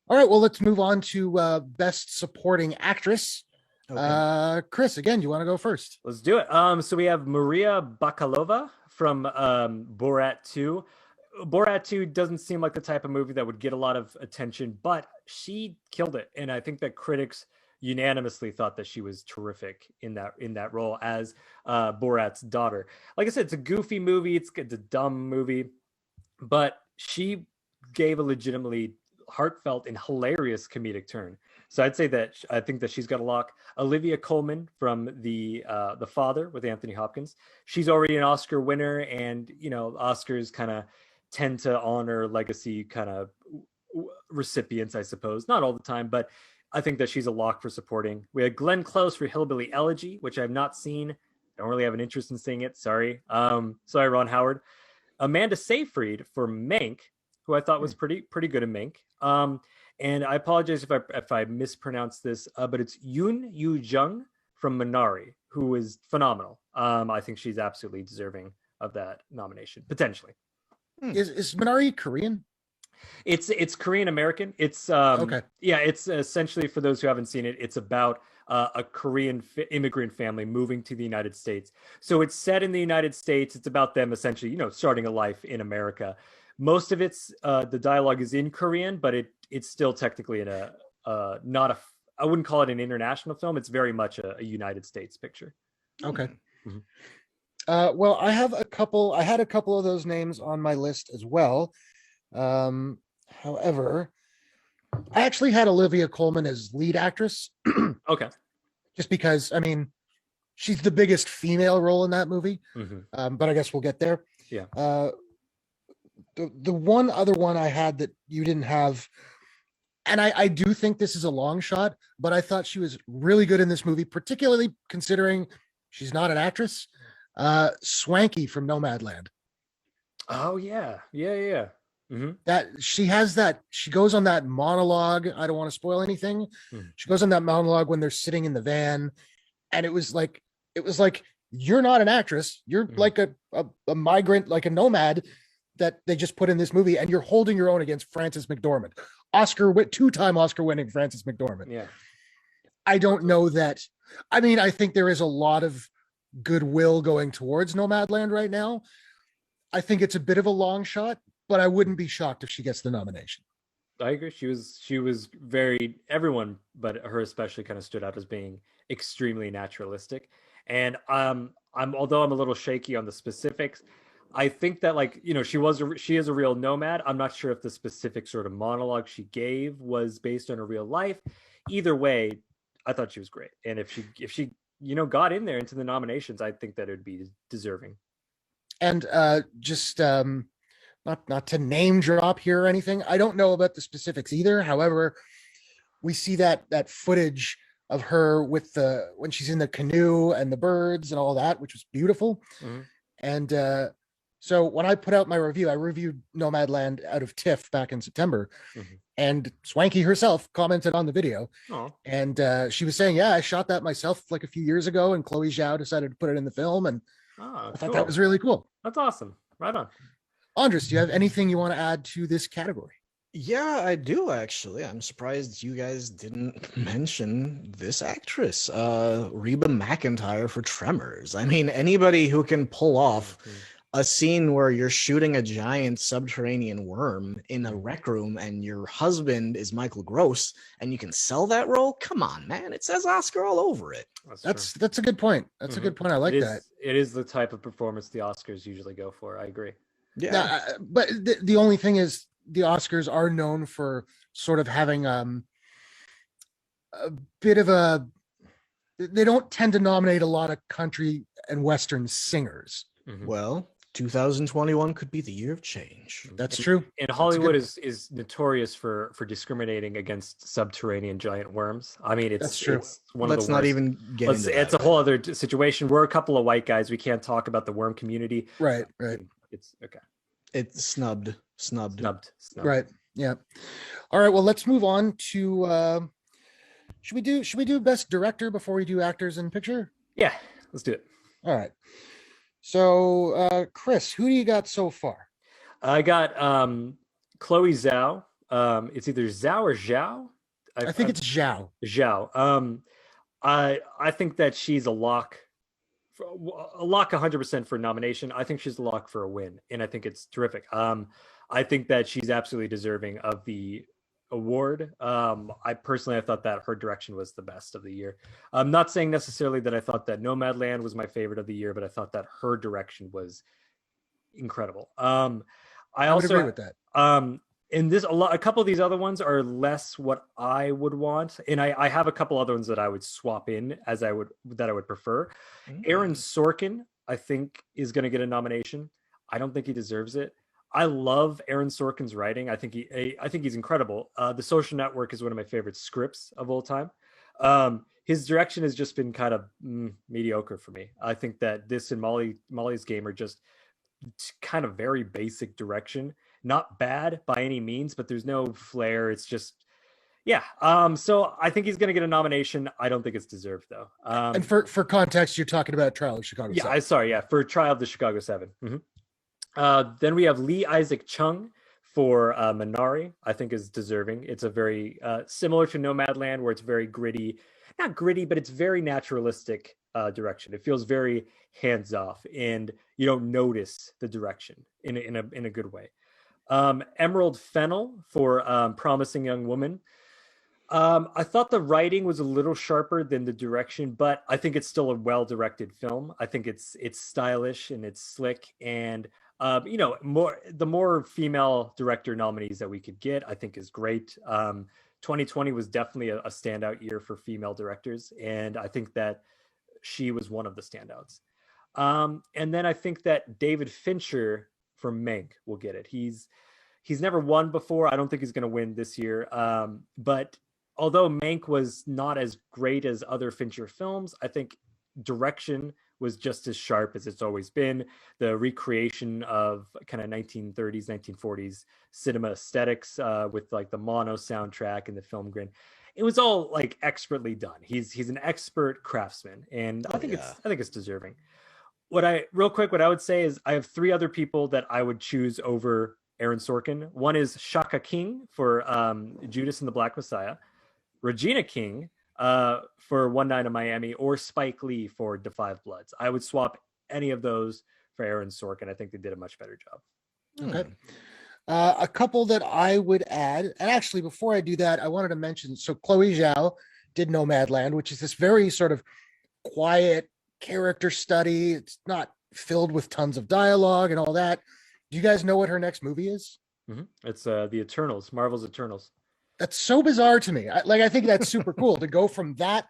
All right, well, let's move on to Best Supporting Actress. Okay. Chris, again, you want to go first? Let's do it. So we have Maria Bakalova from Borat 2. Borat 2 doesn't seem like the type of movie that would get a lot of attention, but she killed it. And I think that critics unanimously thought that she was terrific in that role as Borat's daughter. Like I said, it's a goofy movie. It's a dumb movie, but she gave a legitimately heartfelt and hilarious comedic turn. So I'd say that I think that she's got a lock. Olivia Colman from the Father with Anthony Hopkins. She's already an Oscar winner, and Oscars kind of tend to honor legacy kind of recipients, I suppose. Not all the time, but I think that she's a lock for supporting. We had Glenn Close for Hillbilly Elegy, which I've not seen. I don't really have an interest in seeing it. Sorry. Sorry, Ron Howard. Amanda Seyfried for Mank, who I thought was pretty good in Mank. And I apologize if I mispronounce this, but it's Yoon Yoo Jung from Minari, who is phenomenal. I think she's absolutely deserving of that nomination, potentially. Is Minari Korean? It's Korean American. It's okay. Yeah, it's essentially, for those who haven't seen it, it's about a Korean immigrant family moving to the United States. So it's set in the United States. It's about them essentially, starting a life in America. Most of it's the dialogue is in Korean, but it's still technically in I wouldn't call it an international film. It's very much a United States picture. Okay. Mm-hmm. Well, I had a couple of those names on my list as well. However, I actually had Olivia Colman as lead actress. Okay. Just because, she's the biggest female role in that movie. Mm-hmm. But I guess we'll get there. Yeah. the one other one I had that you didn't have, and I do think this is a long shot, but I thought she was really good in this movie, particularly considering she's not an actress. Swanky from Nomadland. Oh yeah, yeah. Mm-hmm. That she has that, she goes on that monologue. I don't want to spoil anything. Mm. She goes on that monologue when they're sitting in the van, and it was like you're not an actress. You're like a migrant, like a nomad that they just put in this movie, and you're holding your own against Frances McDormand, two-time Oscar winning Frances McDormand. Yeah. I don't know that. I mean, I think there is a lot of goodwill going towards Nomadland right now. I think it's a bit of a long shot, but I wouldn't be shocked if she gets the nomination. I agree. She was very, everyone but her especially kind of stood out as being extremely naturalistic. And although I'm a little shaky on the specifics, I think that, like, you know, she is a real nomad. I'm not sure if the specific sort of monologue she gave was based on her real life. Either way, I thought she was great. And if she you know, got in there into the nominations, I think that it would be deserving. And just not to name drop here or anything, I don't know about the specifics either. However, we see that footage of her with when she's in the canoe and the birds and all that, which was beautiful. Mm-hmm. And so when I put out my review, I reviewed Nomadland out of TIFF back in September, and Swanky herself commented on the video. Aww. And she was saying, yeah, I shot that myself like a few years ago, and Chloe Zhao decided to put it in the film, and I thought that was really cool. That's awesome. Right on. Andris, do you have anything you want to add to this category? Yeah, I do actually. I'm surprised you guys didn't mention this actress, Reba McEntire for Tremors. I mean, anybody who can pull off a scene where you're shooting a giant subterranean worm in a rec room and your husband is Michael Gross and you can sell that role? Come on, man. It says Oscar all over it. That's a good point. That's a good point. I like that. It is the type of performance the Oscars usually go for. I agree. Yeah. But the only thing is, the Oscars are known for sort of having a bit of they don't tend to nominate a lot of country and Western singers. Well, 2021 could be the year of change. That's true. And Hollywood is notorious for discriminating against subterranean giant worms. I mean, that's true. It's one Let's of the not worst. even get into that. It's a whole other situation. We're a couple of white guys. We can't talk about the worm community. Right. It's okay. It's snubbed. Right. Yeah. All right. Well, let's move on to. Should we do best director before we do actors in picture? Yeah, let's do it. All right. So, Chris, who do you got so far? I got Chloe Zhao. It's either Zhao or Zhao. I think it's Zhao. Zhao. I think that she's a lock. A lock 100% for nomination. I think she's a lock for a win, and I think it's terrific. I think that she's absolutely deserving of the award. I thought that her direction was the best of the year. I'm not saying necessarily that I thought that Nomadland was my favorite of the year, but I thought that her direction was incredible. I would agree with that. In this, a couple of these other ones are less what I would want, and I have a couple other ones that I would swap in that I would prefer. Aaron Sorkin, I think, is going to get a nomination. I don't think he deserves it. I love Aaron Sorkin's writing. I think he's incredible. The Social Network is one of my favorite scripts of all time. His direction has just been kind of mediocre for me. I think that this and Molly's Game are just kind of very basic direction. Not bad by any means, but there's no flair. It's just, yeah. So I think he's going to get a nomination. I don't think it's deserved though. And for context, you're talking about Trial of Chicago 7. For Trial of the Chicago 7. Then we have Lee Isaac Chung for Minari. I think is deserving. It's a very similar to Nomadland, where it's very gritty, not gritty, but it's very naturalistic direction. It feels very hands off, and you don't notice the direction in a good way. Emerald Fennell for Promising Young Woman. I thought the writing was a little sharper than the direction, but I think it's still a well-directed film. I think it's stylish and it's slick, and the more female director nominees that we could get, I think is great. 2020 was definitely a standout year for female directors, and I think that she was one of the standouts. And then I think that David Fincher for Mank will get it. He's never won before. I don't think he's going to win this year. But although Mank was not as great as other Fincher films, I think direction was just as sharp as it's always been. The recreation of kind of 1930s, 1940s cinema aesthetics with like the mono soundtrack and the film grain. It was all like expertly done. He's an expert craftsman, and I think it's deserving. What I would say is I have three other people that I would choose over Aaron Sorkin. One is Shaka King for Judas and the Black Messiah, Regina King for One Night in Miami, or Spike Lee for Da 5 Bloods. I would swap any of those for Aaron Sorkin. I think they did a much better job. Okay. A couple that I would add, and actually before I do that, I wanted to mention, so Chloe Zhao did Nomadland, which is this very sort of quiet character study. It's not filled with tons of dialogue and all that. Do you guys know what her next movie is? Mm-hmm. It's the Eternals, Marvel's Eternals. That's so bizarre to me. I think that's super cool to go from that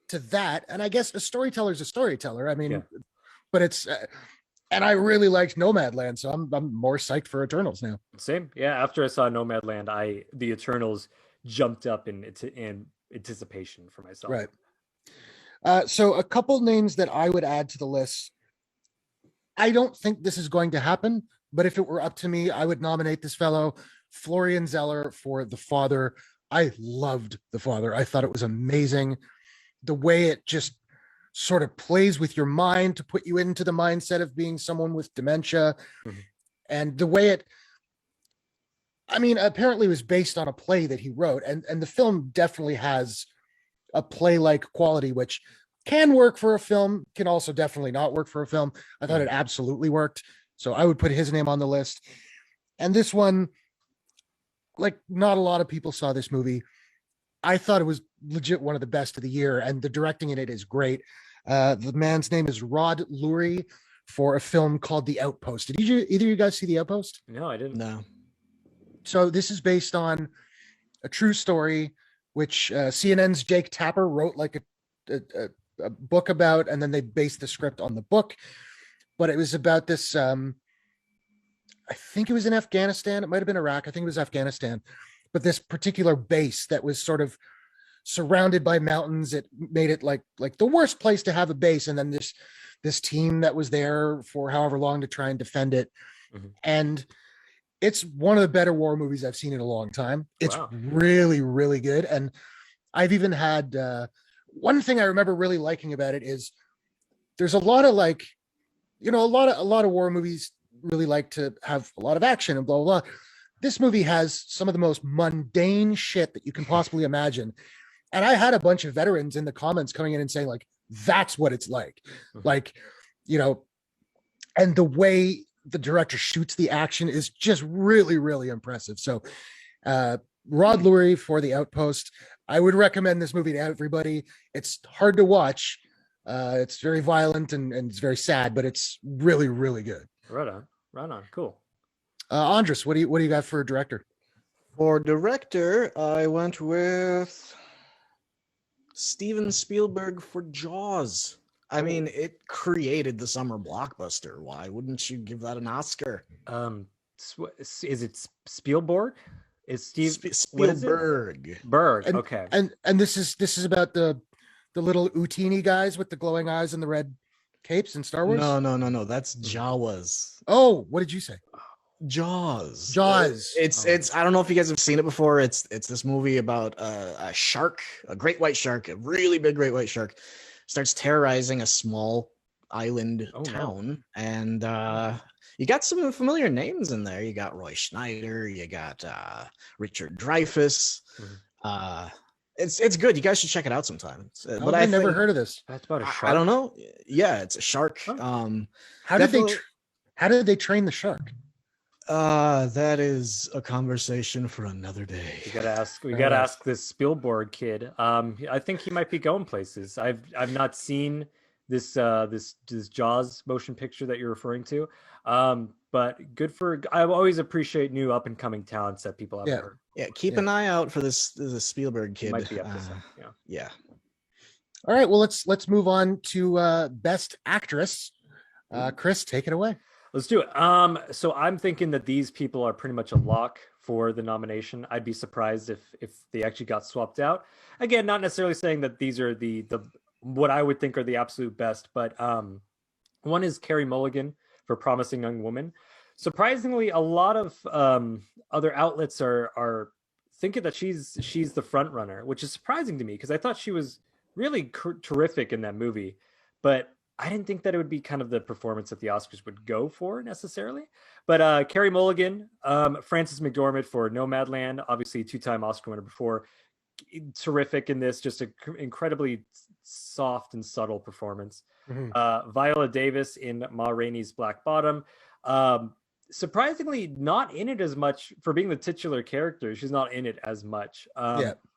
to that. And I guess a storyteller is a storyteller. I mean, but it's, and I really liked Nomadland, so I'm more psyched for Eternals now. Same, yeah. After I saw Nomadland, the Eternals jumped up in anticipation for myself. Right. So a couple names that I would add to the list. I don't think this is going to happen, but if it were up to me, I would nominate this fellow, Florian Zeller, for The Father. I loved The Father. I thought it was amazing. The way it just sort of plays with your mind to put you into the mindset of being someone with dementia. Mm-hmm. And the way apparently it was based on a play that he wrote, and the film definitely has a play-like quality, which can work for a film, can also definitely not work for a film. I thought it absolutely worked. So I would put his name on the list. And this one, like, not a lot of people saw this movie. I thought it was legit one of the best of the year, and the directing in it is great. The man's name is Rod Lurie for a film called The Outpost. Did either of you guys see The Outpost? No, I didn't. No. So this is based on a true story, which CNN's Jake Tapper wrote like a book about, and then they based the script on the book. But it was about this, I think it was in Afghanistan. It might have been Iraq. I think it was Afghanistan. But this particular base that was sort of surrounded by mountains, it made it like the worst place to have a base. And then this team that was there for however long to try and defend it. Mm-hmm. And it's one of the better war movies I've seen in a long time. It's really, really good. And I've even had one thing I remember really liking about it is there's a lot of a lot of war movies really like to have a lot of action and blah, blah, blah. This movie has some of the most mundane shit that you can possibly imagine. And I had a bunch of veterans in the comments coming in and saying, like, that's what it's like. Mm-hmm. Like, and the way the director shoots the action is just really, really impressive. So Rod Lurie for The Outpost. I would recommend this movie to everybody. It's hard to watch. It's very violent and it's very sad, but it's really, really good. Right on. Cool. Andris, what do you got for a director? For director, I went with Steven Spielberg for Jaws. I mean, it created the summer blockbuster. Why wouldn't you give that an Oscar? Is it Spielberg? Is Spielberg? Berg. Okay. And this is about the little Utini guys with the glowing eyes and the red capes in Star Wars? No. That's Jawas. Oh, what did you say? Jaws. It's I don't know if you guys have seen it before. It's this movie about a shark, a great white shark, a really big great white shark, starts terrorizing a small island town. No. And you got some familiar names in there. You got Roy Schneider, you got Richard Dreyfuss. Mm-hmm. It's good. You guys should check it out sometime. But I've never heard of this. That's about a shark. I don't know. Yeah, it's a shark. Oh. How did they train the shark? That is a conversation for another day. We gotta ask this Spielberg kid. I think he might be going places. I've not seen this Jaws motion picture that you're referring to. But I always appreciate new up and coming talents that people have heard. Yeah, keep an eye out for this Spielberg kid. Might be up to some. Yeah. All right, well let's move on to best actress. Chris, take it away. Let's do it. So I'm thinking that these people are pretty much a lock for the nomination. I'd be surprised if they actually got swapped out. Again, not necessarily saying that these are the what I would think are the absolute best, but one is Carey Mulligan for Promising Young Woman. Surprisingly, a lot of other outlets are thinking that she's the front runner, which is surprising to me because I thought she was really terrific in that movie, but I didn't think that it would be kind of the performance that the Oscars would go for necessarily. But Carey Mulligan, Frances McDormand for Nomadland, obviously two-time Oscar winner before, terrific in this, just an incredibly soft and subtle performance. Viola Davis in Ma Rainey's Black Bottom. Surprisingly, not in it as much for being the titular character. She's not in it as much.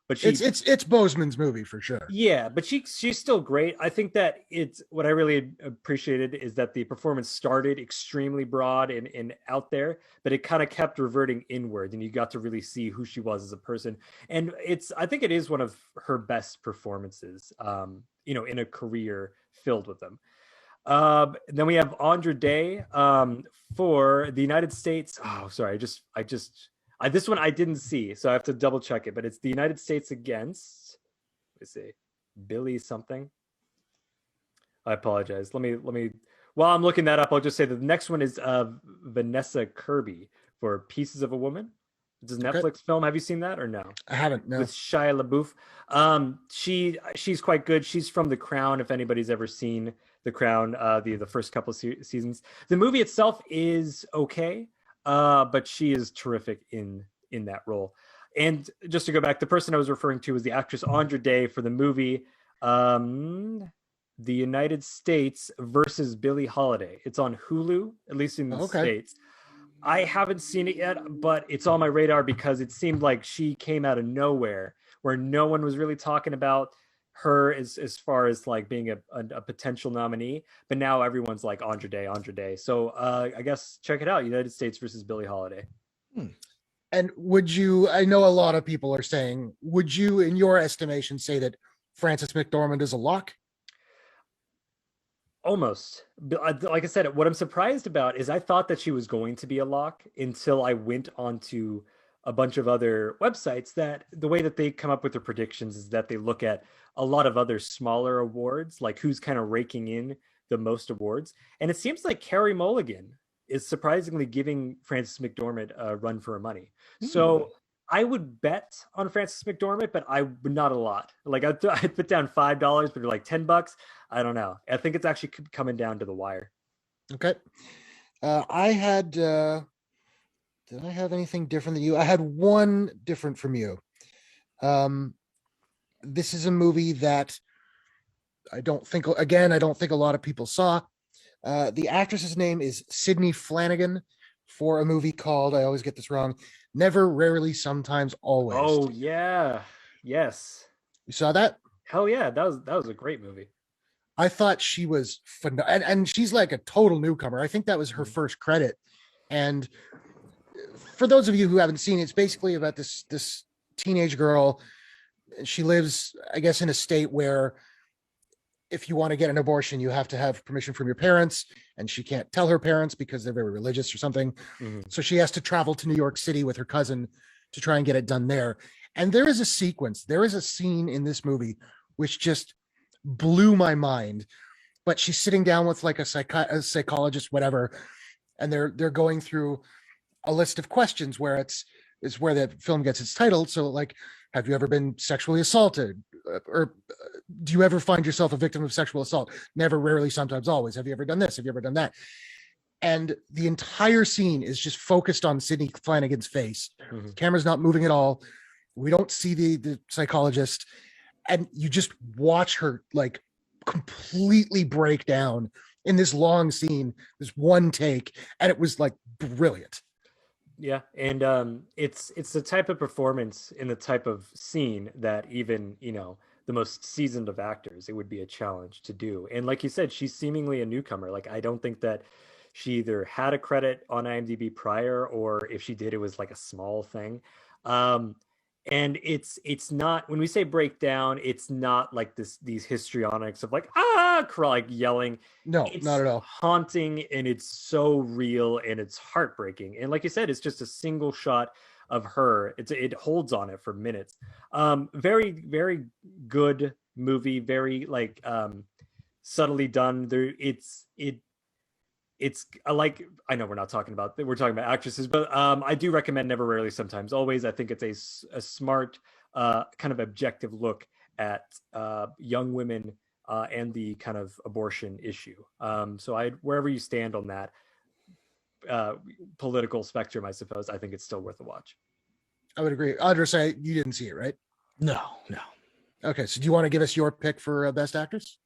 But it's Boseman's movie for sure. Yeah, but she's still great. I think that it's what I really appreciated is that the performance started extremely broad and out there, but it kind of kept reverting inward, and you got to really see who she was as a person. And I think it is one of her best performances, in a career filled with them. Then we have Andra Day for the United States. Oh, sorry, this one I didn't see, so I have to double check it. But it's the United States against, let's see, Billy something. I apologize. Let me. While I'm looking that up, I'll just say that the next one is Vanessa Kirby for Pieces of a Woman. It's a Netflix film. Have you seen that or no? I haven't. No. With Shia LaBeouf. She's quite good. She's from The Crown. If anybody's ever seen The Crown, the first couple of seasons, the movie itself is okay. But she is terrific in that role. And just to go back, the person I was referring to was the actress Andra Day for the movie The United States versus Billie Holiday. It's on Hulu, at least in the States. I haven't seen it yet, but it's on my radar because it seemed like she came out of nowhere, where no one was really talking about her as far as like being a potential nominee, but now everyone's like Andra Day. So I guess check it out, United States versus Billie Holiday. And I know a lot of people are saying, would you, in your estimation, say that Frances McDormand is a lock? Almost. Like I said, what I'm surprised about is I thought that she was going to be a lock until I went onto a bunch of other websites that the way that they come up with their predictions is that they look at a lot of other smaller awards, like who's kind of raking in the most awards. And it seems like Carey Mulligan is surprisingly giving Frances McDormand a run for her money. So I would bet on Frances McDormand, but I would not a lot. Like I'd put down $5, but like $10, I don't know. I think it's actually coming down to the wire. Okay. I had, did I have anything different than you? I had one different from you. This is a movie that I don't think a lot of people saw. The actress's name is Sydney Flanagan for a movie called, I always get this wrong, Never, Rarely, Sometimes, Always. Oh, yeah. Yes. You saw that? Hell yeah. That was a great movie. I thought she was phenomenal. And she's like a total newcomer. I think that was her first credit. And for those of you who haven't seen it, it's basically about this teenage girl. She lives, I guess, in a state where if you want to get an abortion, you have to have permission from your parents, and she can't tell her parents because they're very religious or something. So she has to travel to New York City with her cousin to try and get it done there. And there is a scene in this movie which just blew my mind. But she's sitting down with like a psychologist, whatever, and they're going through a list of questions where it's where the film gets its title. So like, have you ever been sexually assaulted? Or do you ever find yourself a victim of sexual assault? Never, rarely, sometimes, always. Have you ever done this? Have you ever done that? And the entire scene is just focused on Sydney Flanagan's face. The camera's not moving at all. We don't see the psychologist. And you just watch her like completely break down in this long scene, this one take. And it was like brilliant. Yeah, and it's the type of performance in the type of scene that even the most seasoned of actors, it would be a challenge to do. And like you said, she's seemingly a newcomer. Like I don't think that she either had a credit on IMDb prior, or if she did, it was like a small thing. And And it's not, when we say breakdown, it's not like these histrionics of like like yelling. No, It's not at all. haunting, and it's so real, and it's heartbreaking. And like you said, it's just a single shot of her. It holds on it for minutes. Very, very good movie. Very like subtly done. It's like, I know we're talking about actresses, but I do recommend Never, Rarely, Sometimes, Always. I think it's a smart kind of objective look at young women and the kind of abortion issue. So wherever you stand on that political spectrum, I suppose, I think it's still worth a watch. I would agree. Andres, you didn't see it, right? No. Okay, so do you want to give us your pick for Best Actress?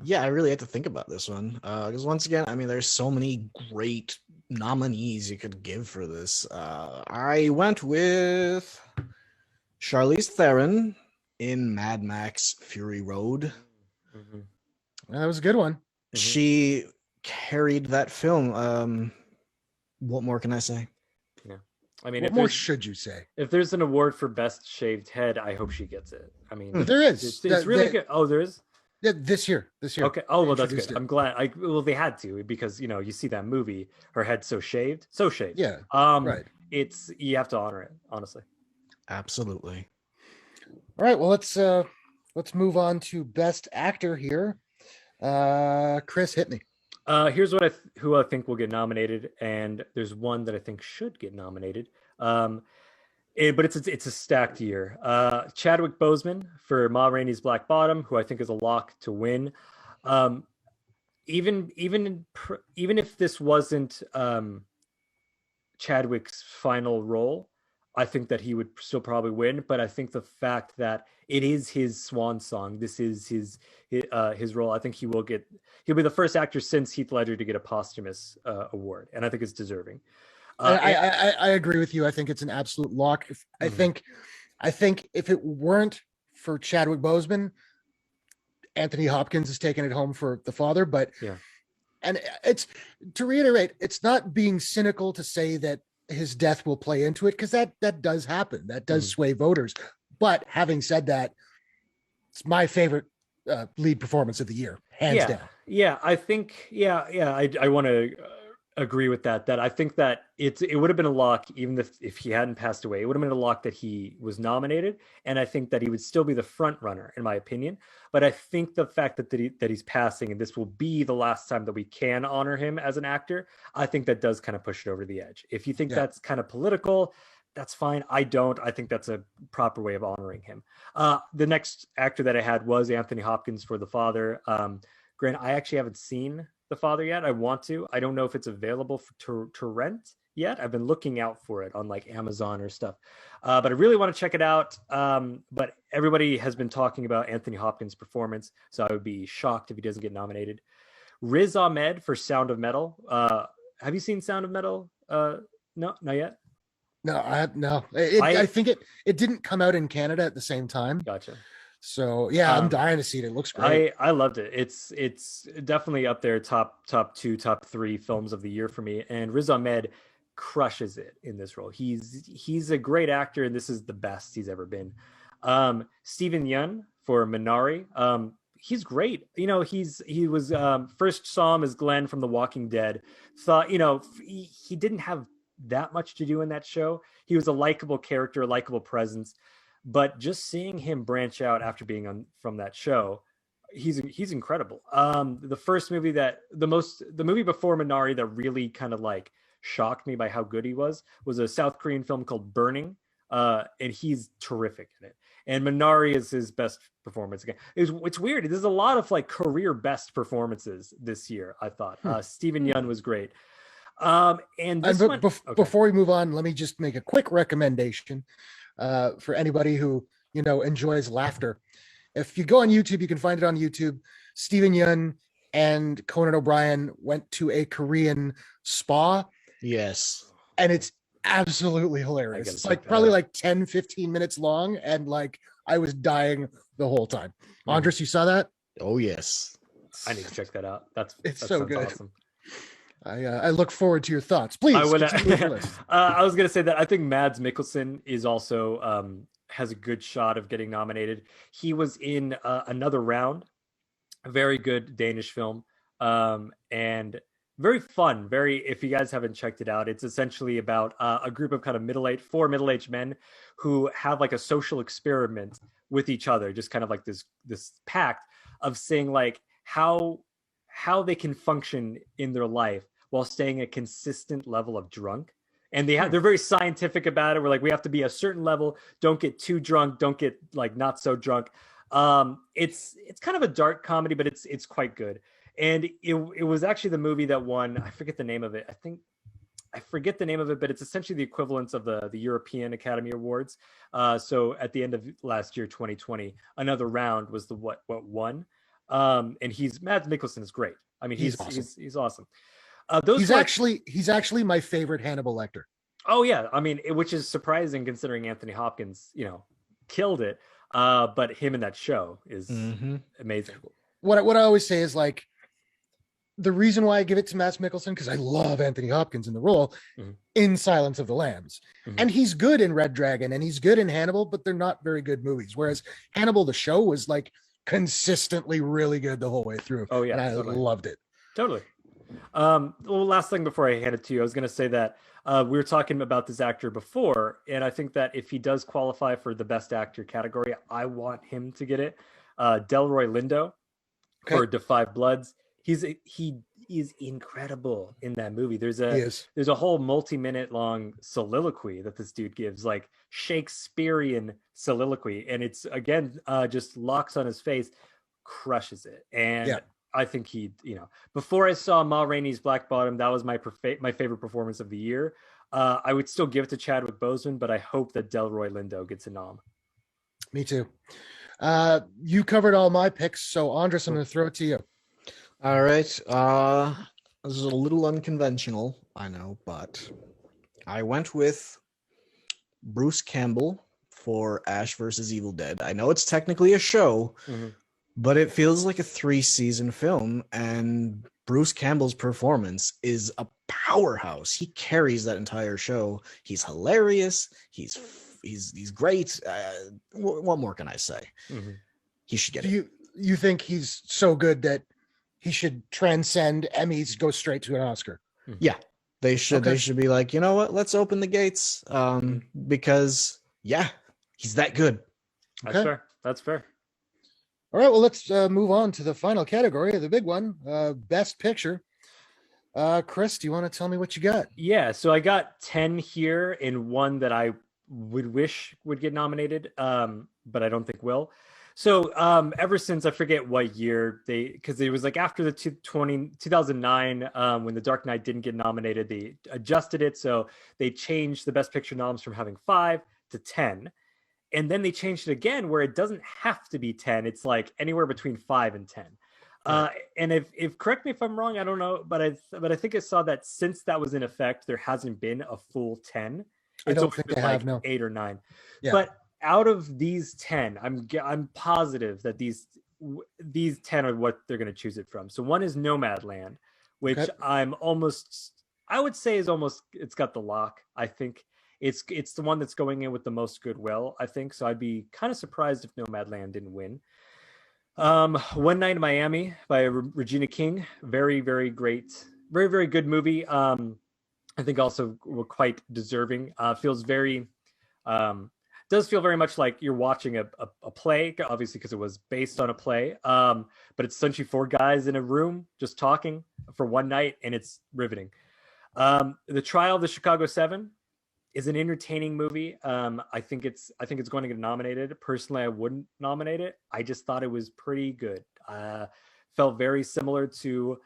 Yeah, I really had to think about this one because once again, I mean, there's so many great nominees you could give for this. I went with Charlize Theron in Mad Max Fury Road. That was a good one. She carried that film. What more can I say? Yeah, I mean, what more should you say? If there's an award for best shaved head, I hope she gets it. I mean, there is. It's really good. Oh, there is. Yeah, this year. Okay. Oh, well, that's good. I'm glad. Well, they had to, because you see that movie, her head's so shaved. Yeah. Right. You have to honor it, honestly. Absolutely. All right. Well, let's move on to Best Actor here. Chris, hit me. Here's who I think will get nominated, and there's one that I think should get nominated. But it's a stacked year. Chadwick Boseman for Ma Rainey's Black Bottom, who I think is a lock to win. Even if this wasn't Chadwick's final role, I think that he would still probably win. But I think the fact that it is his swan song, this is his role, I think he'll be the first actor since Heath Ledger to get a posthumous award, and I think it's deserving. I agree with you. I think it's an absolute lock. I think if it weren't for Chadwick Boseman, Anthony Hopkins is taking it home for The Father. But yeah, and it's, to reiterate, it's not being cynical to say that his death will play into it, because that does happen. That does sway voters. But having said that, it's my favorite lead performance of the year, hands down. Yeah, I think I want to agree with that I think that it would have been a lock even if he hadn't passed away. It would have been a lock that he was nominated, and I think that he would still be the front runner, in my opinion. But I think the fact that he's passing, and this will be the last time that we can honor him as an actor, I think that does kind of push it over the edge. If you think that's kind of political, that's fine. I don't. I think that's a proper way of honoring him. The next actor that I had was Anthony Hopkins for The Father. Grant, I actually haven't seen The Father yet. I want to. I don't know if it's available to rent yet. I've been looking out for it on like Amazon or stuff, but I really want to check it out. But everybody has been talking about Anthony Hopkins' performance, so I would be shocked if he doesn't get nominated. Riz Ahmed for Sound of Metal. Have you seen Sound of Metal? No, not yet. No, I think it didn't come out in Canada at the same time. Gotcha. So yeah, I'm dying to see it. It looks great. I loved it. It's definitely up there, top 2, top 3 films of the year for me. And Riz Ahmed crushes it in this role. He's a great actor, and this is the best he's ever been. Steven Yeun for Minari. He's great. He was first saw him as Glenn from The Walking Dead. Thought he didn't have that much to do in that show. He was a likable character, a likable presence. But just seeing him branch out after being from that show, he's incredible. The first movie the movie before Minari that really kind of like shocked me by how good he was a South Korean film called Burning, and he's terrific in it. And Minari is his best performance again. It's weird. There's a lot of like career best performances this year, I thought. Steven Yeun was great. Before we move on, let me just make a quick recommendation for anybody who enjoys laughter. If you go on YouTube, you can find it on YouTube. Steven Yeun and Conan O'Brien went to a Korean spa. Yes. And it's absolutely hilarious. It's like probably like 10-15 minutes long, and like I was dying the whole time. Andres, you saw that? Oh yes. I need to check that out. It's so good. Awesome. I look forward to your thoughts. Please. I was going to say that I think Mads Mikkelsen is also has a good shot of getting nominated. He was in Another Round, a very good Danish film, and very fun. Very, if you guys haven't checked it out, it's essentially about a group of kind of four middle-aged men who have like a social experiment with each other, just kind of like this pact of saying like how they can function in their life while staying a consistent level of drunk. And they're very scientific about it. We're like, we have to be a certain level. Don't get too drunk. Don't get like not so drunk. It's kind of a dark comedy, but it's quite good. And it was actually the movie that won. I forget the name of it. I forget the name of it, but it's essentially the equivalent of the European Academy Awards. So at the end of last year, 2020, Another Round was what won. And Mads Mikkelsen is great. I mean, he's awesome. He's awesome. He's actually my favorite Hannibal Lecter. Oh yeah, I mean, which is surprising considering Anthony Hopkins, killed it. But him in that show is amazing. What I always say is like, the reason why I give it to Mads Mikkelsen, because I love Anthony Hopkins in the role in Silence of the Lambs. And he's good in Red Dragon and he's good in Hannibal, but they're not very good movies. Whereas Hannibal, the show, was like consistently really good the whole way through. Oh yeah, and I loved it. Totally. Well, last thing before I hand it to you, I was going to say that we were talking about this actor before, and I think that if he does qualify for the Best Actor category, I want him to get it. Delroy Lindo for Da 5 Bloods. He is incredible in that movie. There's a whole multi-minute long soliloquy that this dude gives, like Shakespearean soliloquy, and it's again just locks on his face, crushes it. And I think before I saw Ma Rainey's Black Bottom, that was my favorite performance of the year. I would still give it to Chadwick Boseman, but I hope that Delroy Lindo gets a nom. Me too. You covered all my picks, so Andris, I'm going to throw it to you. All right. This is a little unconventional, I know, but I went with Bruce Campbell for Ash vs. Evil Dead. I know it's technically a show, but it feels like a 3-season film, and Bruce Campbell's performance is a powerhouse. He carries that entire show. He's hilarious. He's great. What more can I say? He should get it. You think he's so good that he should transcend Emmys, go straight to an Oscar? Yeah, they should. Okay. They should be like, you know what? Let's open the gates, because he's that good. That's fair. All right, well, let's move on to the final category, the big one, Best Picture. Chris, do you want to tell me what you got? Yeah, so I got 10 here, and one that I would wish would get nominated, but I don't think will. So ever since, I forget what year, because it was like after the 2009, when The Dark Knight didn't get nominated, they adjusted it. So they changed the Best Picture noms from having 5 to 10. And then they changed it again where it doesn't have to be 10. It's like anywhere between 5 and 10. And if correct me if I'm wrong, I don't know, but I think I saw that since that was in effect, there hasn't been a full 10. I don't think they have, no. 8 or 9. Yeah. But out of these 10, I'm positive that these 10 are what they're going to choose it from. So one is Nomadland, which I would say it's got the lock. I think it's the one that's going in with the most goodwill, I think. So I'd be kind of surprised if Nomadland didn't win. One Night in Miami by Regina King. Very, very great. Very, very good movie. I think also quite deserving. Does feel very much like you're watching a play, obviously because it was based on a play. But it's essentially 4 guys in a room just talking for one night, and it's riveting. The Trial of the Chicago 7 is an entertaining movie. I think it's going to get nominated. Personally, I wouldn't nominate it. I just thought it was pretty good. Felt very similar to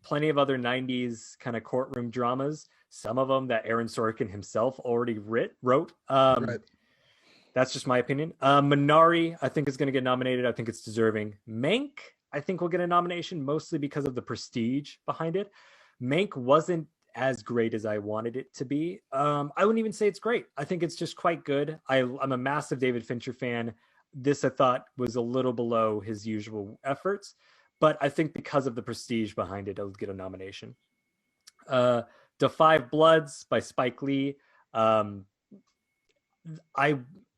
plenty of other 90s kind of courtroom dramas. Some of them that Aaron Sorkin himself already wrote. Right. That's just my opinion. Minari, I think, is going to get nominated. I think it's deserving. Mank, I think, will get a nomination, mostly because of the prestige behind it. Mank wasn't as great as I wanted it to be. I wouldn't even say it's great. I think it's just quite good. I'm a massive David Fincher fan. This, I thought, was a little below his usual efforts. But I think because of the prestige behind it, it'll get a nomination. Da 5 Bloods by Spike Lee.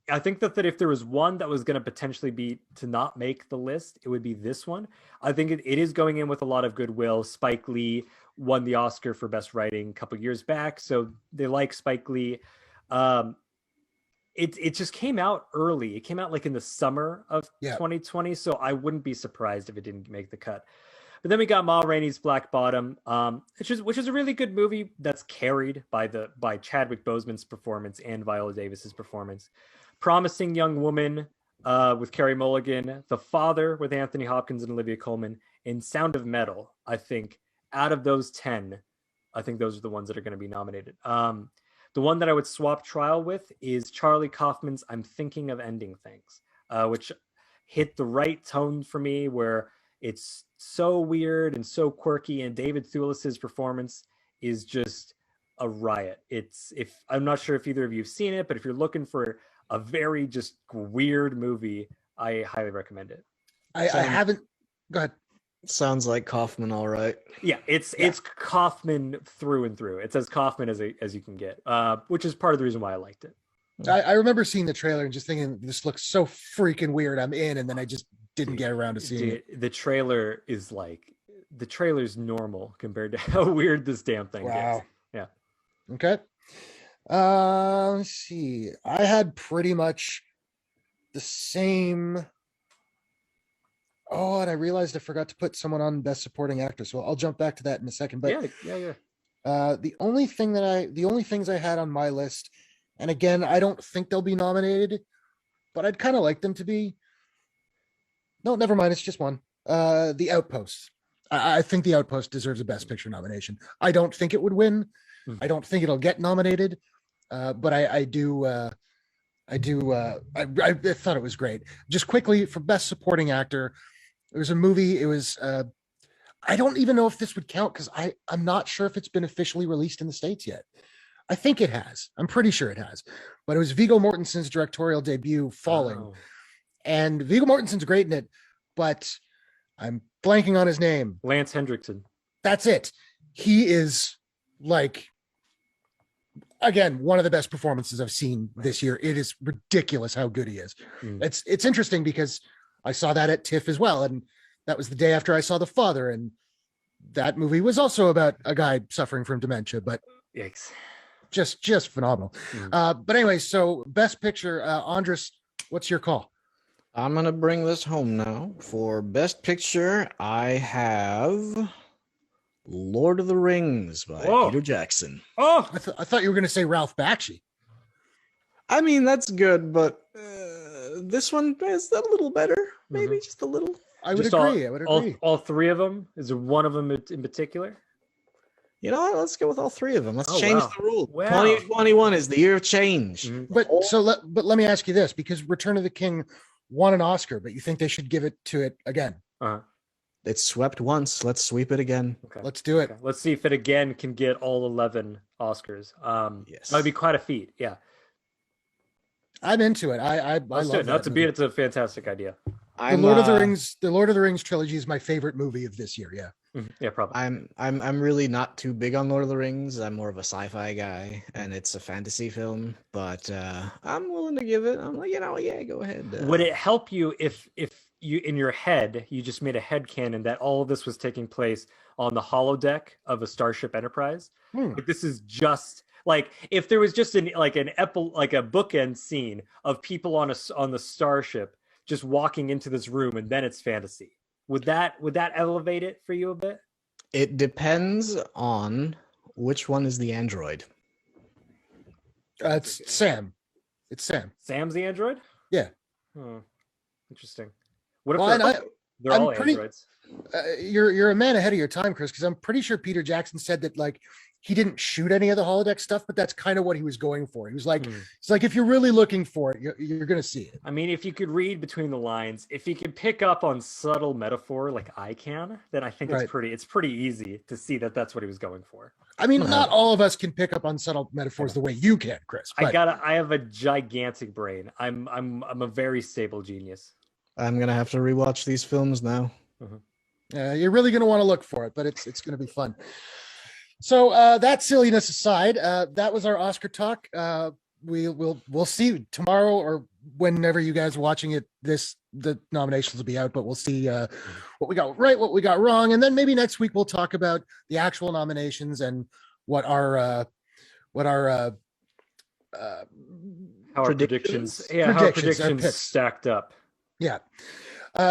I think that if there was one that was going to potentially be to not make the list, it would be this one. I think it is going in with a lot of goodwill. Spike Lee won the Oscar for Best Writing a couple years back, so they like Spike Lee. It just came out early. It came out like in the summer of 2020, so I wouldn't be surprised if it didn't make the cut. But then we got Ma Rainey's Black Bottom, which is a really good movie that's carried by Chadwick Boseman's performance and Viola Davis's performance. Promising Young Woman with Carey Mulligan, The Father with Anthony Hopkins and Olivia Colman, and Sound of Metal. I think out of those 10, I think those are the ones that are going to be nominated. The one that I would swap trial with is Charlie Kaufman's I'm Thinking of Ending Things, which hit the right tone for me, where it's so weird and so quirky, and David Thewlis's performance is just a riot. I'm not sure if either of you have seen it, but if you're looking for a very just weird movie, I highly recommend it. I haven't. Go ahead. Sounds like Kaufman, all right. Yeah, it's Kaufman through and through. It's as Kaufman as you can get, which is part of the reason why I liked it. I remember seeing the trailer and just thinking, this looks so freaking weird. I'm in, and then I just didn't get around to seeing it. The trailer's normal compared to how weird this damn thing is. Yeah. Okay. Let's see. I had pretty much the same. Oh, and I realized I forgot to put someone on Best Supporting Actress. Well, I'll jump back to that in a second. But yeah. The only things I had on my list, and again, I don't think they'll be nominated, but I'd kind of like them to be. No, never mind. It's just one. The Outpost. I think The Outpost deserves a Best Picture nomination. I don't think it would win. I don't think it'll get nominated, but I thought it was great. Just quickly, for Best Supporting Actor, it was a movie. It was. I don't even know if this would count because I'm not sure if it's been officially released in the States yet. I think it has. I'm pretty sure it has. But it was Viggo Mortensen's directorial debut, Falling. Oh. And Viggo Mortensen's great in it, but I'm blanking on his name. Lance Hendrickson. That's it. He is like, again, one of the best performances I've seen this year. It is ridiculous how good he is. It's interesting because I saw that at TIFF as well. And that was the day after I saw The Father. And that movie was also about a guy suffering from dementia, but yikes. Just phenomenal. But anyway, so Best Picture, Andris, what's your call? I'm going to bring this home now. For Best Picture, I have Lord of the Rings by Peter Jackson. Oh, I thought you were going to say Ralph Bakshi. I mean, that's good, but this one is a little better. Maybe just a little. I would agree. All three of them? Is there one of them in particular? You know what? Let's go with all three of them. Let's change the rule. Wow. 2021 is the year of change. But let me ask you this, because Return of the King won an Oscar, but you think they should give it to it again? It's swept once. Let's sweep it again. Okay. Let's do it. Okay. Let's see if it again can get all 11 Oscars. Yes. That would be quite a feat. Yeah. I'm into it. I love it. Not to beat it's a fantastic idea. The Lord of the Rings trilogy is my favorite movie of this year. Yeah. Yeah, probably. I'm really not too big on Lord of the Rings. I'm more of a sci-fi guy, and it's a fantasy film. But I'm willing to give it. I'm like, go ahead. Would it help you if you in your head you just made a headcanon that all of this was taking place on the holodeck of a Starship Enterprise? Like this is just like if there was just a bookend scene of people on the starship just walking into this room, and then it's fantasy. Would that elevate it for you a bit? It depends on which one is the android. It's Sam. It's Sam. Sam's the android? Yeah. Interesting. What if they're all androids? You're a man ahead of your time, Chris, because I'm pretty sure Peter Jackson said that like he didn't shoot any of the holodeck stuff, but that's kind of what he was going for. He was like, it's like if you're really looking for it, you're going to see it. I mean, if you could read between the lines, if you could pick up on subtle metaphor like I can, then I think it's pretty easy to see that that's what he was going for. I mean, not all of us can pick up on subtle metaphors the way you can, Chris. But... I have a gigantic brain. I'm a very stable genius. I'm gonna have to rewatch these films now. You're really gonna want to look for it, but it's gonna be fun. So that silliness aside, that was our Oscar talk. we'll see tomorrow or whenever you guys are watching it. The nominations will be out, but we'll see what we got right, what we got wrong, and then maybe next week we'll talk about the actual nominations and what our how our predictions how our predictions stacked up. Yeah.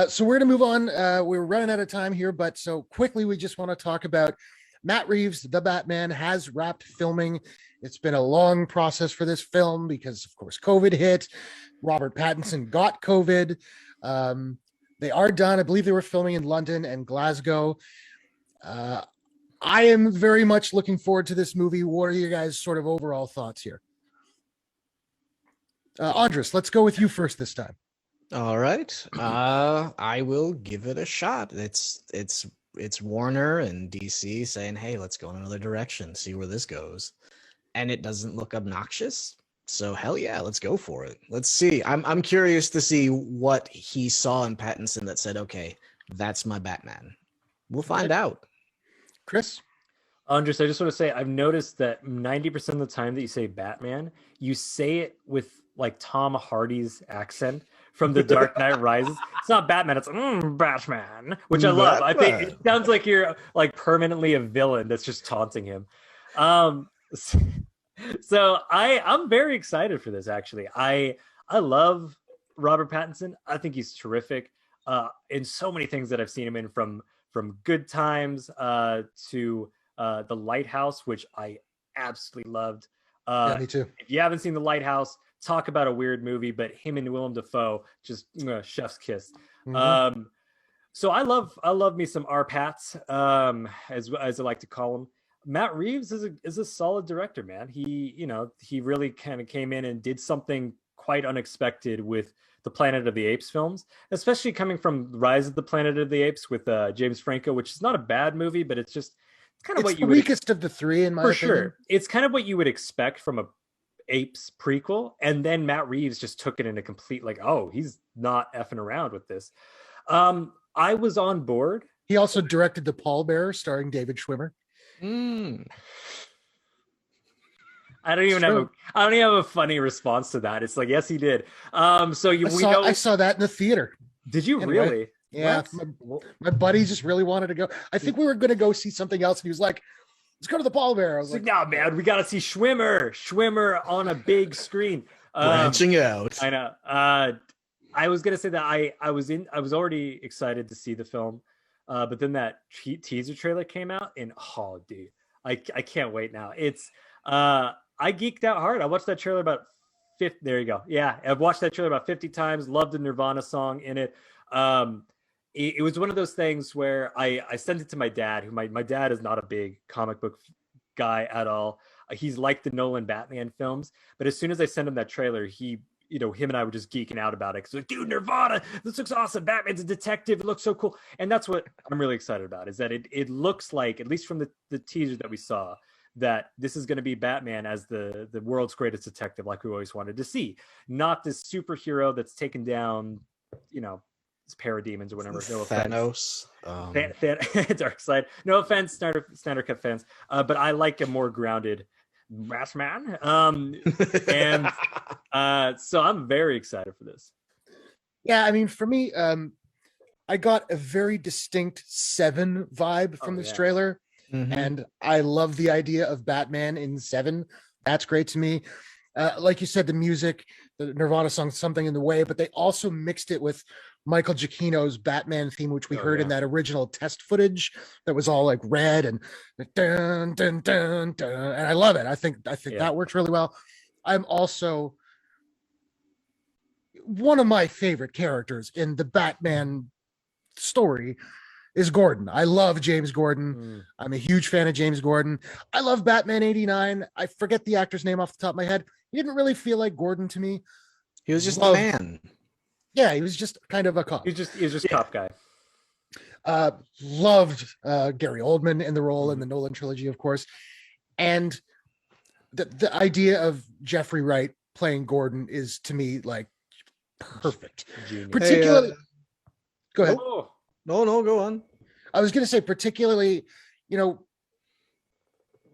So we're going to move on. We're running out of time here, but so quickly, we just want to talk about Matt Reeves, The Batman, has wrapped filming. It's been a long process for this film because, of course, COVID hit. Robert Pattinson got COVID. They are done. I believe they were filming in London and Glasgow. I am very much looking forward to this movie. What are your guys' sort of overall thoughts here? Andris, let's go with you first this time. All right. I will give it a shot. It's Warner and DC saying, "Hey, let's go in another direction, see where this goes." And it doesn't look obnoxious. So hell yeah, let's go for it. Let's see. I'm curious to see what he saw in Pattinson that said, "Okay, that's my Batman." We'll find out. Chris? Andres, I just want to say I've noticed that 90% of the time that you say Batman, you say it with like Tom Hardy's accent from The Dark Knight Rises. It's not Batman, it's Batman, which I love. I think it sounds like you're like permanently a villain that's just taunting him. So I'm very excited for this, actually. I love Robert Pattinson. I think he's terrific in so many things that I've seen him in, from Good Times to The Lighthouse, which I absolutely loved. Yeah, me too. If you haven't seen The Lighthouse, talk about a weird movie, but him and Willem Dafoe, just chef's kiss. Mm-hmm. So I love me some R-Pats, as I like to call him. Matt Reeves is a solid director, man. He really kind of came in and did something quite unexpected with the Planet of the Apes films, especially coming from Rise of the Planet of the Apes with James Franco, which is not a bad movie, but it's kind of what you would, weakest of the three in my opinion. Sure. It's kind of what you would expect from a Apes prequel, and then Matt Reeves just took it in a complete he's not effing around with this. I was on board. He also directed The Pallbearer starring David Schwimmer. I don't even have a funny response to that. It's like, yes, he did. I saw that in the theater. Did you really? Yeah, my buddy just really wanted to go. I think we were going to go see something else, and he was like, "Let's go to The Pallbearer." I was like, "No, man, we got to see Schwimmer on a big screen." Branching out. I know. I was gonna say that I was already excited to see the film, but then that teaser trailer came out, and dude, I can't wait now. It's I geeked out hard. I watched that trailer about 50. There you go. Yeah, I've watched that trailer about 50 times. Loved the Nirvana song in it. It was one of those things where I sent it to my dad, who my dad is not a big comic book guy at all. He's like the Nolan Batman films, but as soon as I sent him that trailer, him and I were just geeking out about it. Cause like, dude, Nirvana, this looks awesome. Batman's a detective. It looks so cool. And that's what I'm really excited about, is that it looks like, at least from the teaser that we saw, that this is going to be Batman as the world's greatest detective, like we always wanted to see. Not this superhero that's taken down, parademons or whatever. No Thanos. Dark Side. No offense, Snyder Cut fans. But I like a more grounded Mass Man. So I'm very excited for this. Yeah, I mean, for me, I got a very distinct Seven vibe from this trailer. Mm-hmm. And I love the idea of Batman in Seven. That's great to me. Like you said, the music, the Nirvana song, Something in the Way, but they also mixed it with Michael Giacchino's Batman theme, which we heard in that original test footage that was all like red and dun, dun, dun, dun, and I love it. I think that works really well. I'm also, one of my favorite characters in the Batman story is Gordon. I love James Gordon. I'm a huge fan of James Gordon. I love Batman 89. I forget the actor's name off the top of my head. He didn't really feel like Gordon to me. He was just a man. Yeah, he was just kind of a cop. He was just a cop guy. Loved Gary Oldman in the role in the Nolan trilogy, of course. And the idea of Jeffrey Wright playing Gordon is, to me, like, perfect. Genius. Particularly, go ahead. Oh. No, go on. I was going to say, particularly,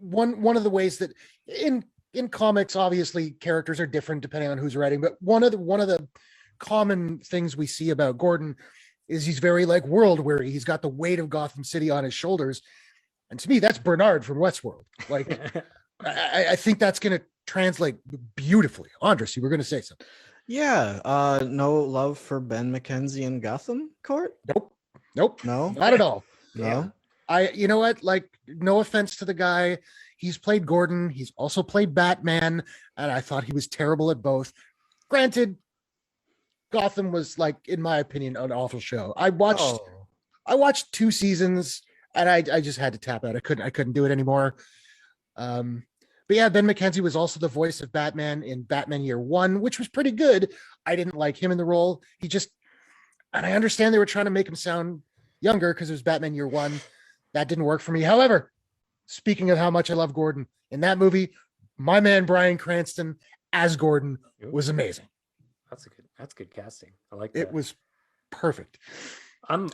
one of the ways that in in comics, obviously characters are different depending on who's writing, but one of the common things we see about Gordon is he's very like world weary. He's got the weight of Gotham City on his shoulders. And to me, that's Bernard from Westworld. Like, I think that's going to translate beautifully. Andres, you were going to say something. Yeah. No love for Ben McKenzie in Gotham Court? Nope. No? Not at all. No? You know what? Like, no offense to the guy. He's played Gordon. He's also played Batman. And I thought he was terrible at both. Granted, Gotham was, like, in my opinion, an awful show. I watched 2 seasons and I just had to tap out. I couldn't do it anymore. But yeah, Ben McKenzie was also the voice of Batman in Batman Year One, which was pretty good. I didn't like him in the role. And I understand they were trying to make him sound younger because it was Batman Year One. That didn't work for me. However, speaking of how much I love Gordon, in that movie, my man Bryan Cranston as Gordon was amazing. That's good casting. I like that. It was perfect. I'm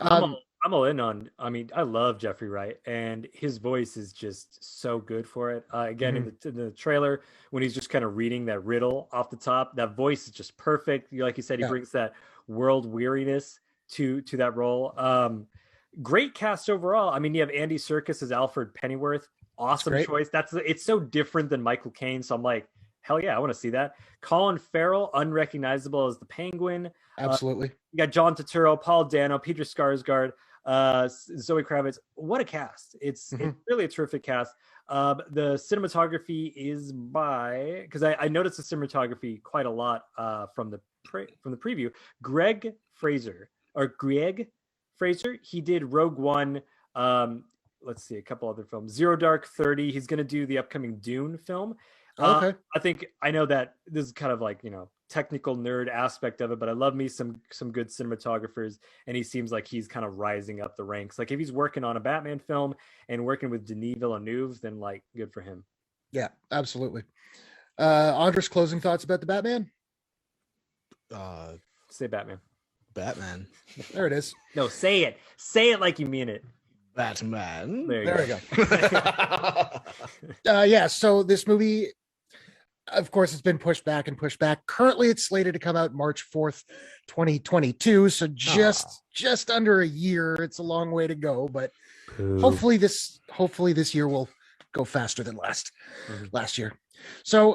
all in on. I mean, I love Jeffrey Wright, and his voice is just so good for it. Again, in the trailer, when he's just kind of reading that riddle off the top, that voice is just perfect. Like you said, he brings that world weariness to that role. Great cast overall. I mean, you have Andy Serkis as Alfred Pennyworth. Awesome choice. It's so different than Michael Caine. So I'm like, hell yeah, I want to see that. Colin Farrell, unrecognizable as the Penguin. Absolutely. You got John Turturro, Paul Dano, Peter Skarsgård, Zoe Kravitz. What a cast! It's really a terrific cast. The cinematography is by, because I noticed the cinematography quite a lot from the preview. Greg Fraser. He did Rogue One. Let's see, a couple other films. Zero Dark 30. He's going to do the upcoming Dune film. Okay. I know that this is kind of like, technical nerd aspect of it, but I love me some good cinematographers, and he seems like he's kind of rising up the ranks. Like if he's working on a Batman film and working with Denis Villeneuve, then like good for him. Yeah, absolutely. Andres, closing thoughts about the Batman? Say Batman. Batman. There it is. No, say it. Say it like you mean it. Batman. There we go. Yeah, so this movie, of course, it's been pushed back. Currently, it's slated to come out March 4th, 2022. So just under a year. It's a long way to go, but hopefully this year will go faster than last year. So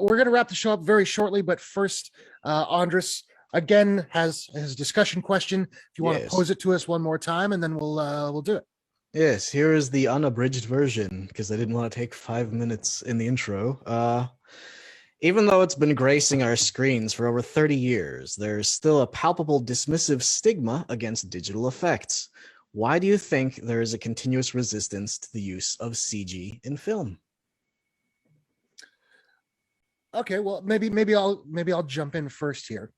we're going to wrap the show up very shortly. But first, Andres again has his discussion question. If you want to pose it to us one more time, and then we'll do it. Yes, here is the unabridged version, because I didn't want to take 5 minutes in the intro. Even though it's been gracing our screens for over 30 years, there's still a palpable dismissive stigma against digital effects. Why do you think there is a continuous resistance to the use of CG in film? Okay, well, maybe I'll jump in first here.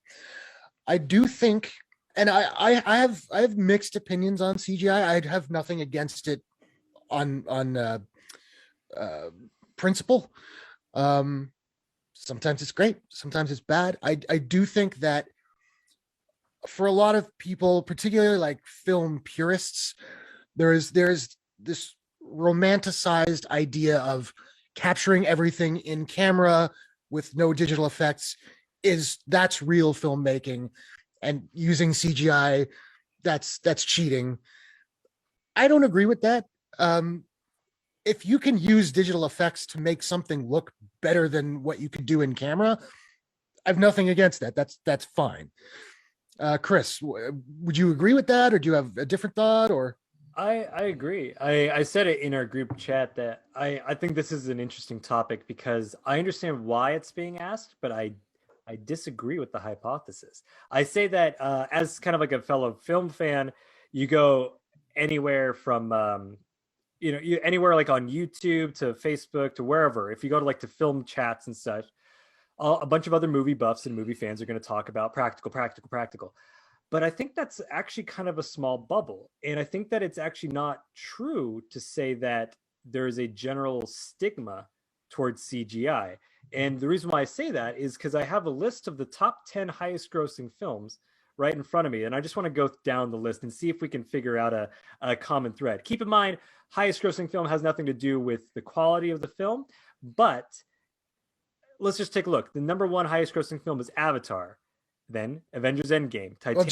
I do think, and I have mixed opinions on CGI. I have nothing against it on principle. Sometimes it's great, sometimes it's bad. I do think that for a lot of people, particularly like film purists, there's this romanticized idea of capturing everything in camera with no digital effects that's real filmmaking, and using CGI, that's cheating. I don't agree with that. If you can use digital effects to make something look better than what you could do in camera, I have nothing against that. That's fine. Chris, would you agree with that, or do you have a different thought? Or I agree. I said it in our group chat that I think this is an interesting topic, because I understand why it's being asked, but I disagree with the hypothesis. I say that as kind of like a fellow film fan, you go anywhere from anywhere like on YouTube to Facebook to wherever. If you go to like to film chats and such, a bunch of other movie buffs and movie fans are going to talk about practical. But I think that's actually kind of a small bubble. And I think that it's actually not true to say that there is a general stigma towards CGI. And the reason why I say that is because I have a list of the top 10 highest grossing films right in front of me. And I just want to go down the list and see if we can figure out a common thread. Keep in mind, highest grossing film has nothing to do with the quality of the film, but let's just take a look. The number one highest grossing film is Avatar, then Avengers Endgame, Titanic. Well,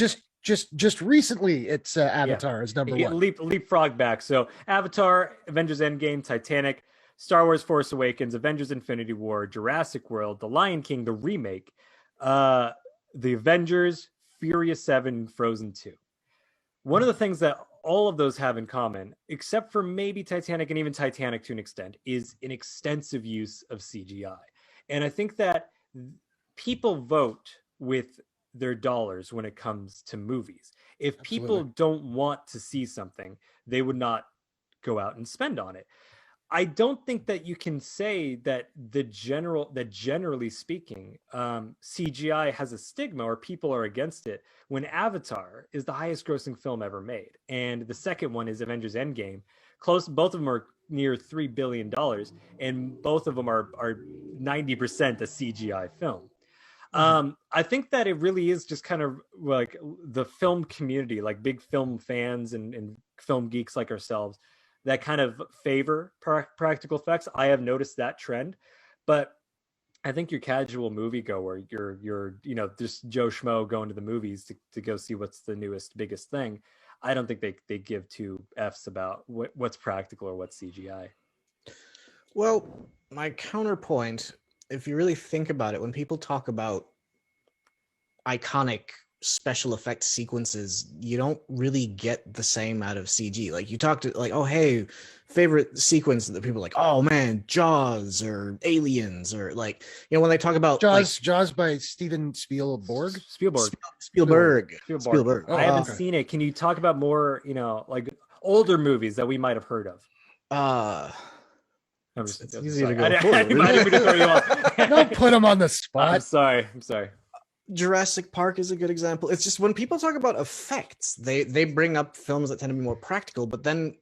just recently, it's Avatar is number one. Leapfrog back. So Avatar, Avengers Endgame, Titanic, Star Wars Force Awakens, Avengers Infinity War, Jurassic World, The Lion King, the remake, The Avengers, Furious 7, Frozen 2. One of the things that all of those have in common, except for maybe Titanic and even Titanic to an extent, is an extensive use of CGI. And I think that people vote with their dollars when it comes to movies. If people don't want to see something, they would not go out and spend on it. I don't think that you can say that generally speaking, CGI has a stigma or people are against it when Avatar is the highest grossing film ever made. And the second one is Avengers Endgame. Both of them are near $3 billion, and both of them are 90% a CGI film. I think that it really is just kind of like the film community, like big film fans and film geeks like ourselves, that kind of favor practical effects. I have noticed that trend, but I think your casual moviegoer, you're just Joe Schmo going to the movies to go see what's the newest, biggest thing. I don't think they give two F's about what's practical or what's CGI. Well, my counterpoint, if you really think about it, when people talk about iconic special effect sequences, you don't really get the same out of CG. Like you talk to like, oh, hey, favorite sequence that people are like, oh man, Jaws or Aliens, or like, when they talk about Jaws by Steven Spielberg. Spielberg. Oh, I haven't seen it. Can you talk about more, like older movies that we might have heard of? It's easy to go forward. Don't put him on the spot. I'm sorry. Jurassic Park is a good example. It's just when people talk about effects, they bring up films that tend to be more practical, but then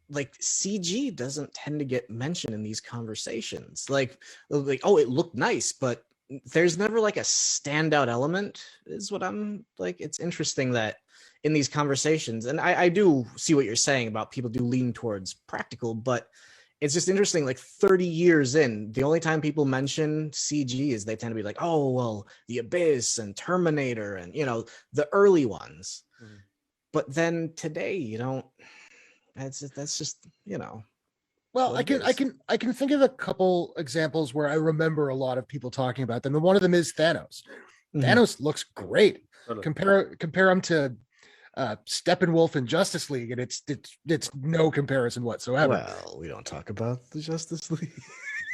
like CG doesn't tend to get mentioned in these conversations. Like oh, it looked nice, but there's never like a standout element, is what I'm like. It's interesting that in these conversations, and I do see what you're saying about people do lean towards practical, but it's just interesting, like 30 years in, the only time people mention CG is they tend to be like, oh, well, The Abyss and Terminator and, the early ones. Mm-hmm. But then today, you don't, that's just, Well, I can think of a couple examples where I remember a lot of people talking about them. And one of them is Thanos. Mm-hmm. Thanos looks great. Totally. Compare him to Steppenwolf in Justice League, and it's no comparison whatsoever. Well, we don't talk about the Justice League.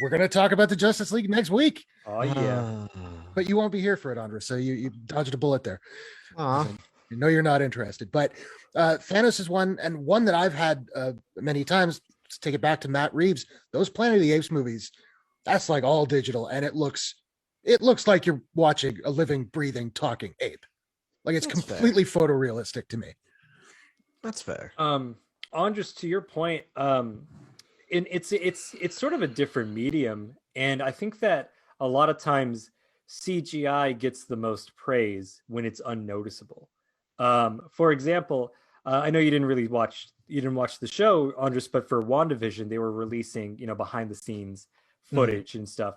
We're going to talk about the Justice League next week. Oh yeah, but you won't be here for it, Andris. So you dodged a bullet there. You know you're not interested. But Thanos is one that I've had many times. Let's take it back to Matt Reeves. Those Planet of the Apes movies, that's like all digital, and it looks like you're watching a living, breathing, talking ape. Like it's completely photorealistic to me. That's fair. Andris, to your point, it's sort of a different medium, and I think that a lot of times CGI gets the most praise when it's unnoticeable. For example, I know you didn't watch the show, Andris, but for WandaVision, they were releasing behind the scenes footage and stuff.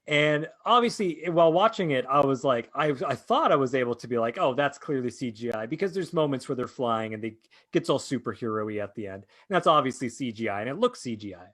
And obviously, while watching it, I was like, I thought I was able to be like, oh, that's clearly CGI, because there's moments where they're flying and they gets all superhero-y at the end. And that's obviously CGI, and it looks CGI.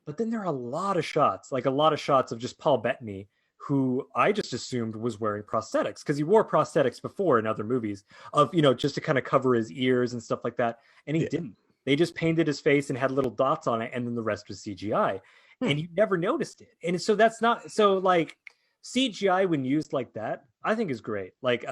But then there are a lot of shots of just Paul Bettany, who I just assumed was wearing prosthetics, because he wore prosthetics before in other movies of, just to kind of cover his ears and stuff like that. And he didn't. They just painted his face and had little dots on it, and then the rest was CGI. And you never noticed it. And so that's not so like CGI when used like that, I think is great. Like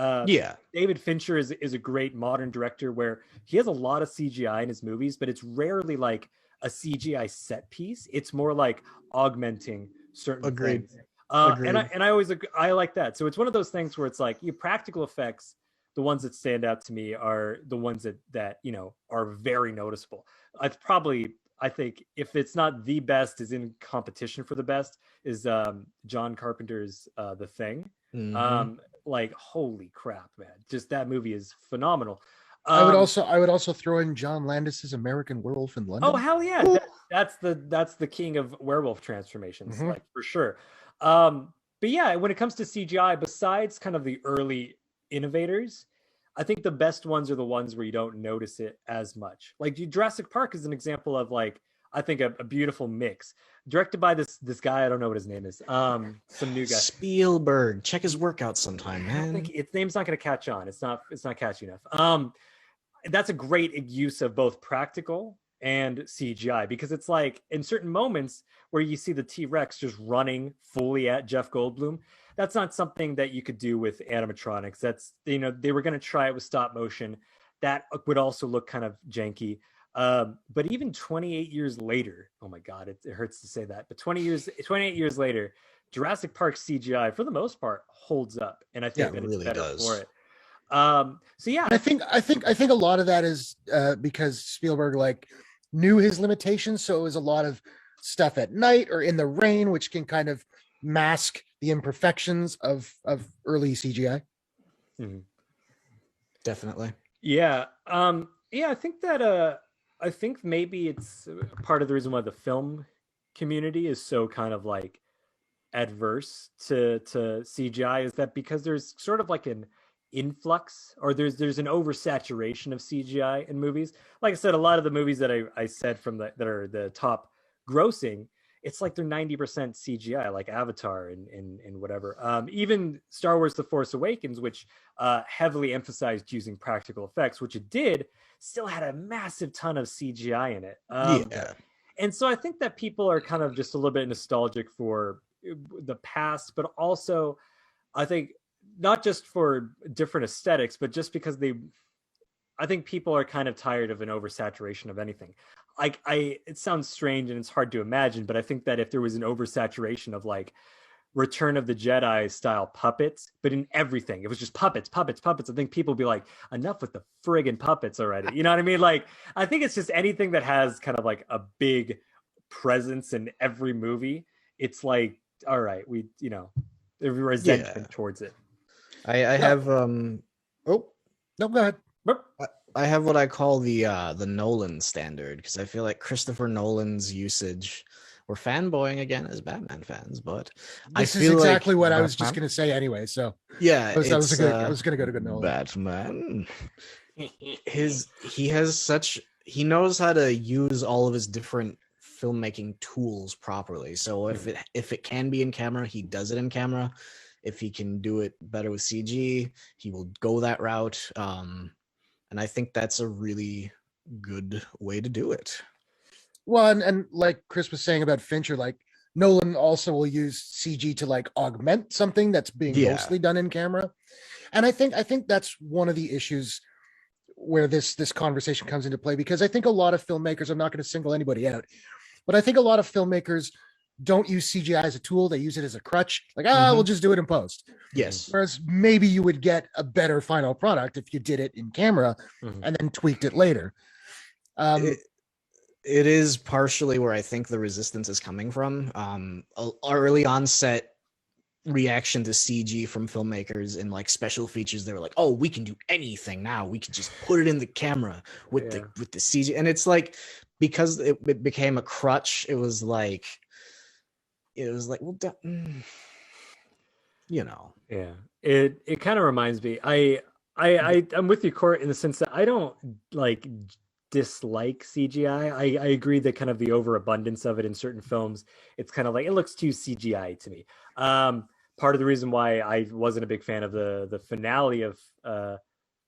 David Fincher is a great modern director where he has a lot of CGI in his movies, but it's rarely like a CGI set piece. It's more like augmenting certain things. And I like that. So it's one of those things where it's like practical effects, the ones that stand out to me are the ones that are very noticeable. I think if it's not the best, is in competition for the best, is John Carpenter's The Thing. Mm-hmm. Like, holy crap, man. Just that movie is phenomenal. I would also throw in John Landis's American Werewolf in London. Oh, hell yeah. That's the king of werewolf transformations, like for sure. but yeah, when it comes to CGI, besides kind of the early innovators, I think the best ones are the ones where you don't notice it as much. Like Jurassic Park is an example of like I think a beautiful mix, directed by this guy. I don't know what his name is. Some new guy. Spielberg. Check his work out sometime, I don't man. think its name's not going to catch on. It's not catchy enough. That's a great use of both practical and CGI, because it's like in certain moments where you see the T-Rex just running fully at Jeff Goldblum, that's not something that you could do with animatronics. That's, you know, they were going to try it with stop motion. That would also look kind of janky. But even 28 years later, oh my God, it hurts to say that, but 28 years later, Jurassic Park CGI for the most part holds up, and I think that really it's better does. for it. So yeah, I think a lot of that is because Spielberg like knew his limitations, so it was a lot of stuff at night or in the rain, which can kind of mask the imperfections of early CGI. Mhm. Definitely. Yeah. Yeah, I think that I think maybe it's part of the reason why the film community is so kind of like adverse to CGI is that because there's sort of like an influx, or there's an oversaturation of CGI in movies. Like I said, a lot of the movies that I said from that are the top grossing, it's like they're 90% CGI, like Avatar and whatever. Even Star Wars The Force Awakens, which heavily emphasized using practical effects, which it did, still had a massive ton of CGI in it. Yeah. And so I think that people are kind of just a little bit nostalgic for the past, but also I think not just for different aesthetics, but just because I think people are kind of tired of an oversaturation of anything. Like it sounds strange and it's hard to imagine, but I think that if there was an oversaturation of like Return of the Jedi style puppets, but in everything, it was just puppets. I think people would be like, enough with the friggin' puppets already. You know what I mean? Like, I think it's just anything that has kind of like a big presence in every movie. It's like, all right, we, you know, there's resentment towards it. I have oh no, go ahead. I have what I call the Nolan standard, because I feel like Christopher Nolan's usage. We're fanboying again as Batman fans, but This I is feel exactly like what I was just going to say anyway. So yeah, I was going to go to good Nolan. Batman. He knows how to use all of his different filmmaking tools properly. So if it can be in camera, he does it in camera. If he can do it better with CG, he will go that route. And I think that's a really good way to do it. Well, and like Chris was saying about Fincher, like Nolan also will use CG to like augment something that's being mostly done in camera. And I think that's one of the issues where this conversation comes into play, because I think a lot of filmmakers, I'm not going to single anybody out, but I think a lot of filmmakers don't use CGI as a tool. They use it as a crutch. Like, we'll just do it in post. Yes. Whereas maybe you would get a better final product if you did it in camera and then tweaked it later. It is partially where I think the resistance is coming from. Early onset reaction to CG from filmmakers and like special features, they were like, "Oh, we can do anything now. We can just put it in the camera with the CG." And it's like, because it became a crutch, it was like, well, you know. Yeah, it kind of reminds me. I'm with you, Court, in the sense that I don't like dislike CGI. I agree that kind of the overabundance of it in certain films, it's kind of like it looks too CGI to me. Part of the reason why I wasn't a big fan of the finale of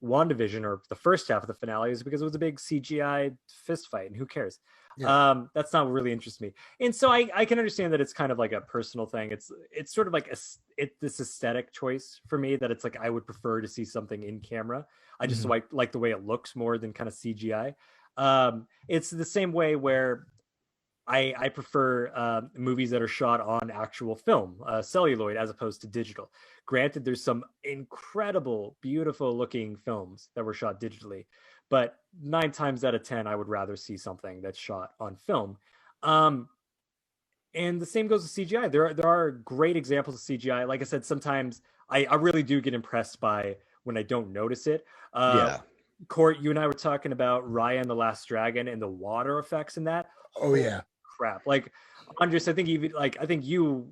WandaVision, or the first half of the finale, is because it was a big CGI fist fight, and who cares? Yeah. That's not what really interests me. And so I can understand that it's kind of like a personal thing. It's sort of like this aesthetic choice for me, that it's like I would prefer to see something in camera. I just like the way it looks more than kind of CGI. It's the same way where I prefer movies that are shot on actual film, celluloid, as opposed to digital. Granted, there's some incredible, beautiful looking films that were shot digitally, but 9 times out of 10, I would rather see something that's shot on film. And the same goes with CGI. There are great examples of CGI. Like I said, sometimes I really do get impressed by when I don't notice it. Court, you and I were talking about Raya and the Last Dragon and the water effects in that. Oh yeah. Crap. Like, Andris, I think you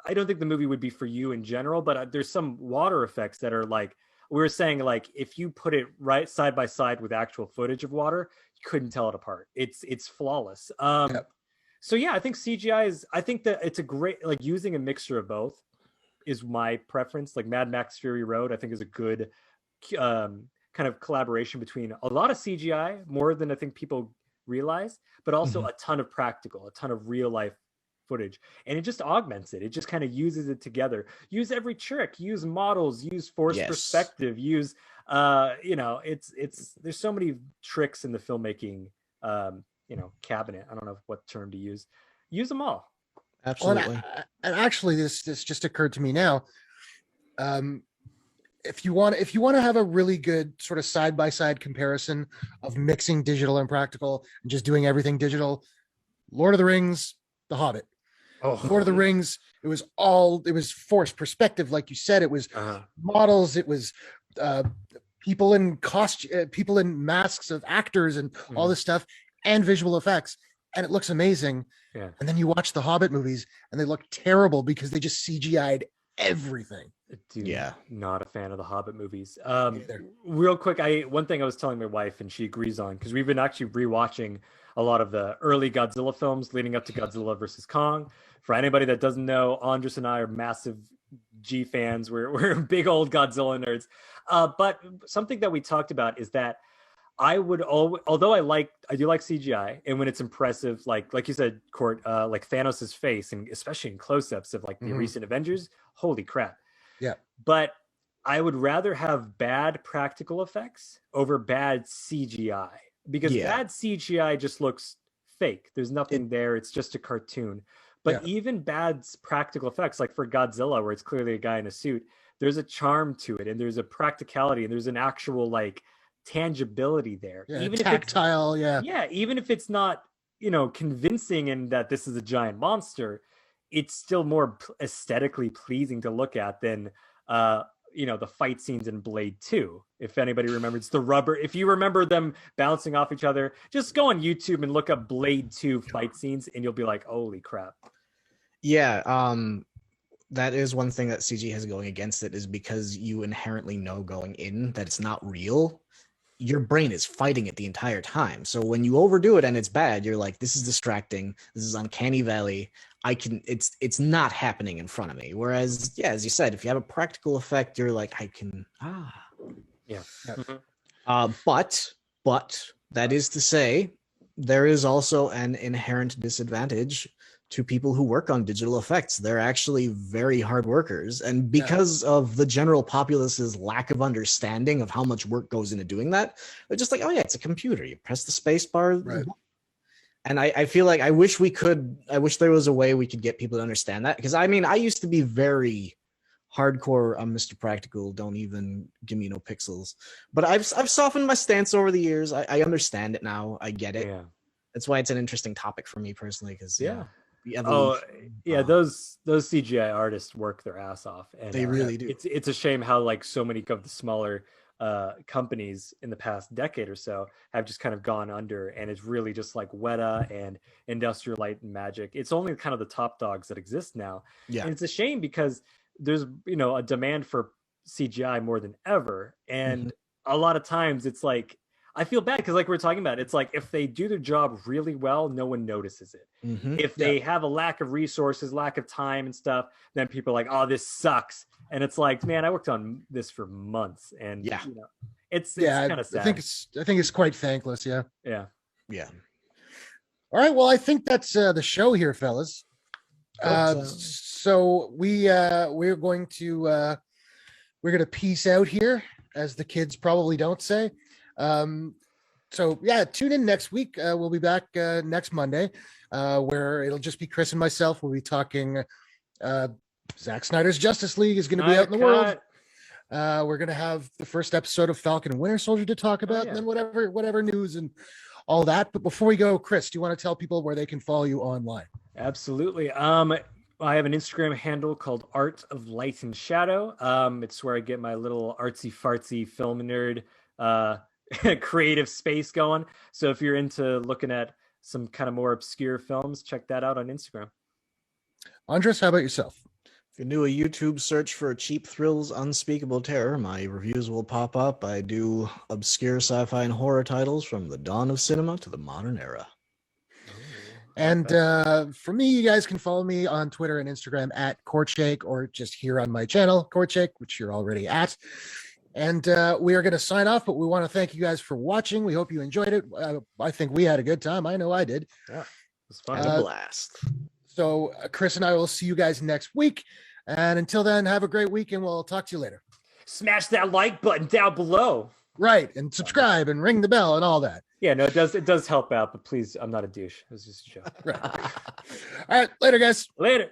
I don't think the movie would be for you in general, but there's some water effects that are like, we were saying, like if you put it right side by side with actual footage of water, you couldn't tell it apart. It's flawless. So yeah, I think CGI is, I think that it's a great, like using a mixture of both is my preference. Like Mad Max Fury Road, I think is a good kind of collaboration between a lot of CGI, more than I think people realize, but also a ton of practical, a ton of real life footage, and it just augments it. It just kind of uses it together. Use every trick, use models, use forced perspective, use it's there's so many tricks in the filmmaking cabinet. I don't know what term to use. Use them all. Absolutely. Well, and actually, this just occurred to me now. If you want to have a really good sort of side by side comparison of mixing digital and practical and just doing everything digital, Lord of the Rings, The Hobbit. Lord of the Rings, it was forced perspective, like you said. It was models. It was people in people in masks of actors and all this stuff, and visual effects, and it looks amazing. Yeah. And then you watch the Hobbit movies, and they look terrible because they just CGI'd everything. Dude, not a fan of the Hobbit movies. Neither. Real quick, one thing I was telling my wife, and she agrees on, because we've been actually rewatching a lot of the early Godzilla films leading up to Godzilla versus Kong. For anybody that doesn't know, Andris and I are massive G fans. We're big old Godzilla nerds. But something that we talked about is that I would although I do like CGI, and when it's impressive, like you said, Court, like Thanos' face, and especially in close-ups of like the recent Avengers, holy crap. Yeah. But I would rather have bad practical effects over bad CGI, because bad CGI just looks fake. There's nothing there. It's just a cartoon. But even bad practical effects, like for Godzilla, where it's clearly a guy in a suit, there's a charm to it, and there's a practicality, and there's an actual like tangibility there. Even tactile, even if it's not, convincing in that this is a giant monster, it's still more aesthetically pleasing to look at than the fight scenes in Blade 2. If anybody remembers the rubber, if you remember them bouncing off each other, just go on YouTube and look up Blade 2 fight scenes, and you'll be like, holy crap. That is one thing that CG has going against it, is because you inherently know going in that it's not real. Your brain is fighting it the entire time. So when you overdo it and it's bad, you're like, this is distracting. This is uncanny valley. It's not happening in front of me. Whereas, as you said, if you have a practical effect, you're like, But that is to say, there is also an inherent disadvantage to people who work on digital effects. They're actually very hard workers. And because of the general populace's lack of understanding of how much work goes into doing that, they're just like, oh yeah, it's a computer. You press the space bar. Right. And I feel like I wish there was a way we could get people to understand that. Because I used to be very hardcore on Mr. Practical. Don't even give me no pixels. But I've softened my stance over the years. I understand it now. I get it. That's why it's an interesting topic for me personally. Because those CGI artists work their ass off, and they really do. It's a shame how like so many of the smaller companies in the past decade or so have just kind of gone under, and it's really just like Weta and Industrial Light and Magic. It's only kind of the top dogs that exist now, and it's a shame because there's a demand for CGI more than ever, and a lot of times it's like, I feel bad because, like we're talking about, it's like if they do their job really well, no one notices it. If they have a lack of resources, lack of time and stuff, then people are like, oh, this sucks. And it's like, man, I worked on this for months, and it's kind of sad. I think it's quite thankless. Yeah. All right. Well, I think that's the show here, fellas. So we're going to peace out here, as the kids probably don't say. So tune in next week. We'll be back next Monday, where it'll just be Chris and myself. We'll be talking Zack Snyder's Justice League is going to be out in the world. We're going to have the first episode of Falcon and Winter Soldier to talk about, and then whatever news and all that. But before we go, Chris, do you want to tell people where they can follow you online? Absolutely. I have an Instagram handle called Art of Light and Shadow. It's where I get my little artsy fartsy film nerd creative space going. So if you're into looking at some kind of more obscure films, check that out on Instagram. Andres, how about yourself? If you do a YouTube search for Cheap Thrills Unspeakable Terror, my reviews will pop up. I do obscure sci-fi and horror titles from the dawn of cinema to the modern era. And for me, you guys can follow me on Twitter and Instagram at Courtshake, or just here on my channel, Courtshake, which you're already at. And we are going to sign off, but we want to thank you guys for watching. We hope you enjoyed it. I think we had a good time. I know I did. Yeah, it was fun. A blast. So Chris and I will see you guys next week. And until then, have a great week, and we'll talk to you later. Smash that like button down below. Right, and subscribe and ring the bell and all that. Yeah, no, it does help out, but please, I'm not a douche. It was just a joke. Right. All right, later, guys. Later.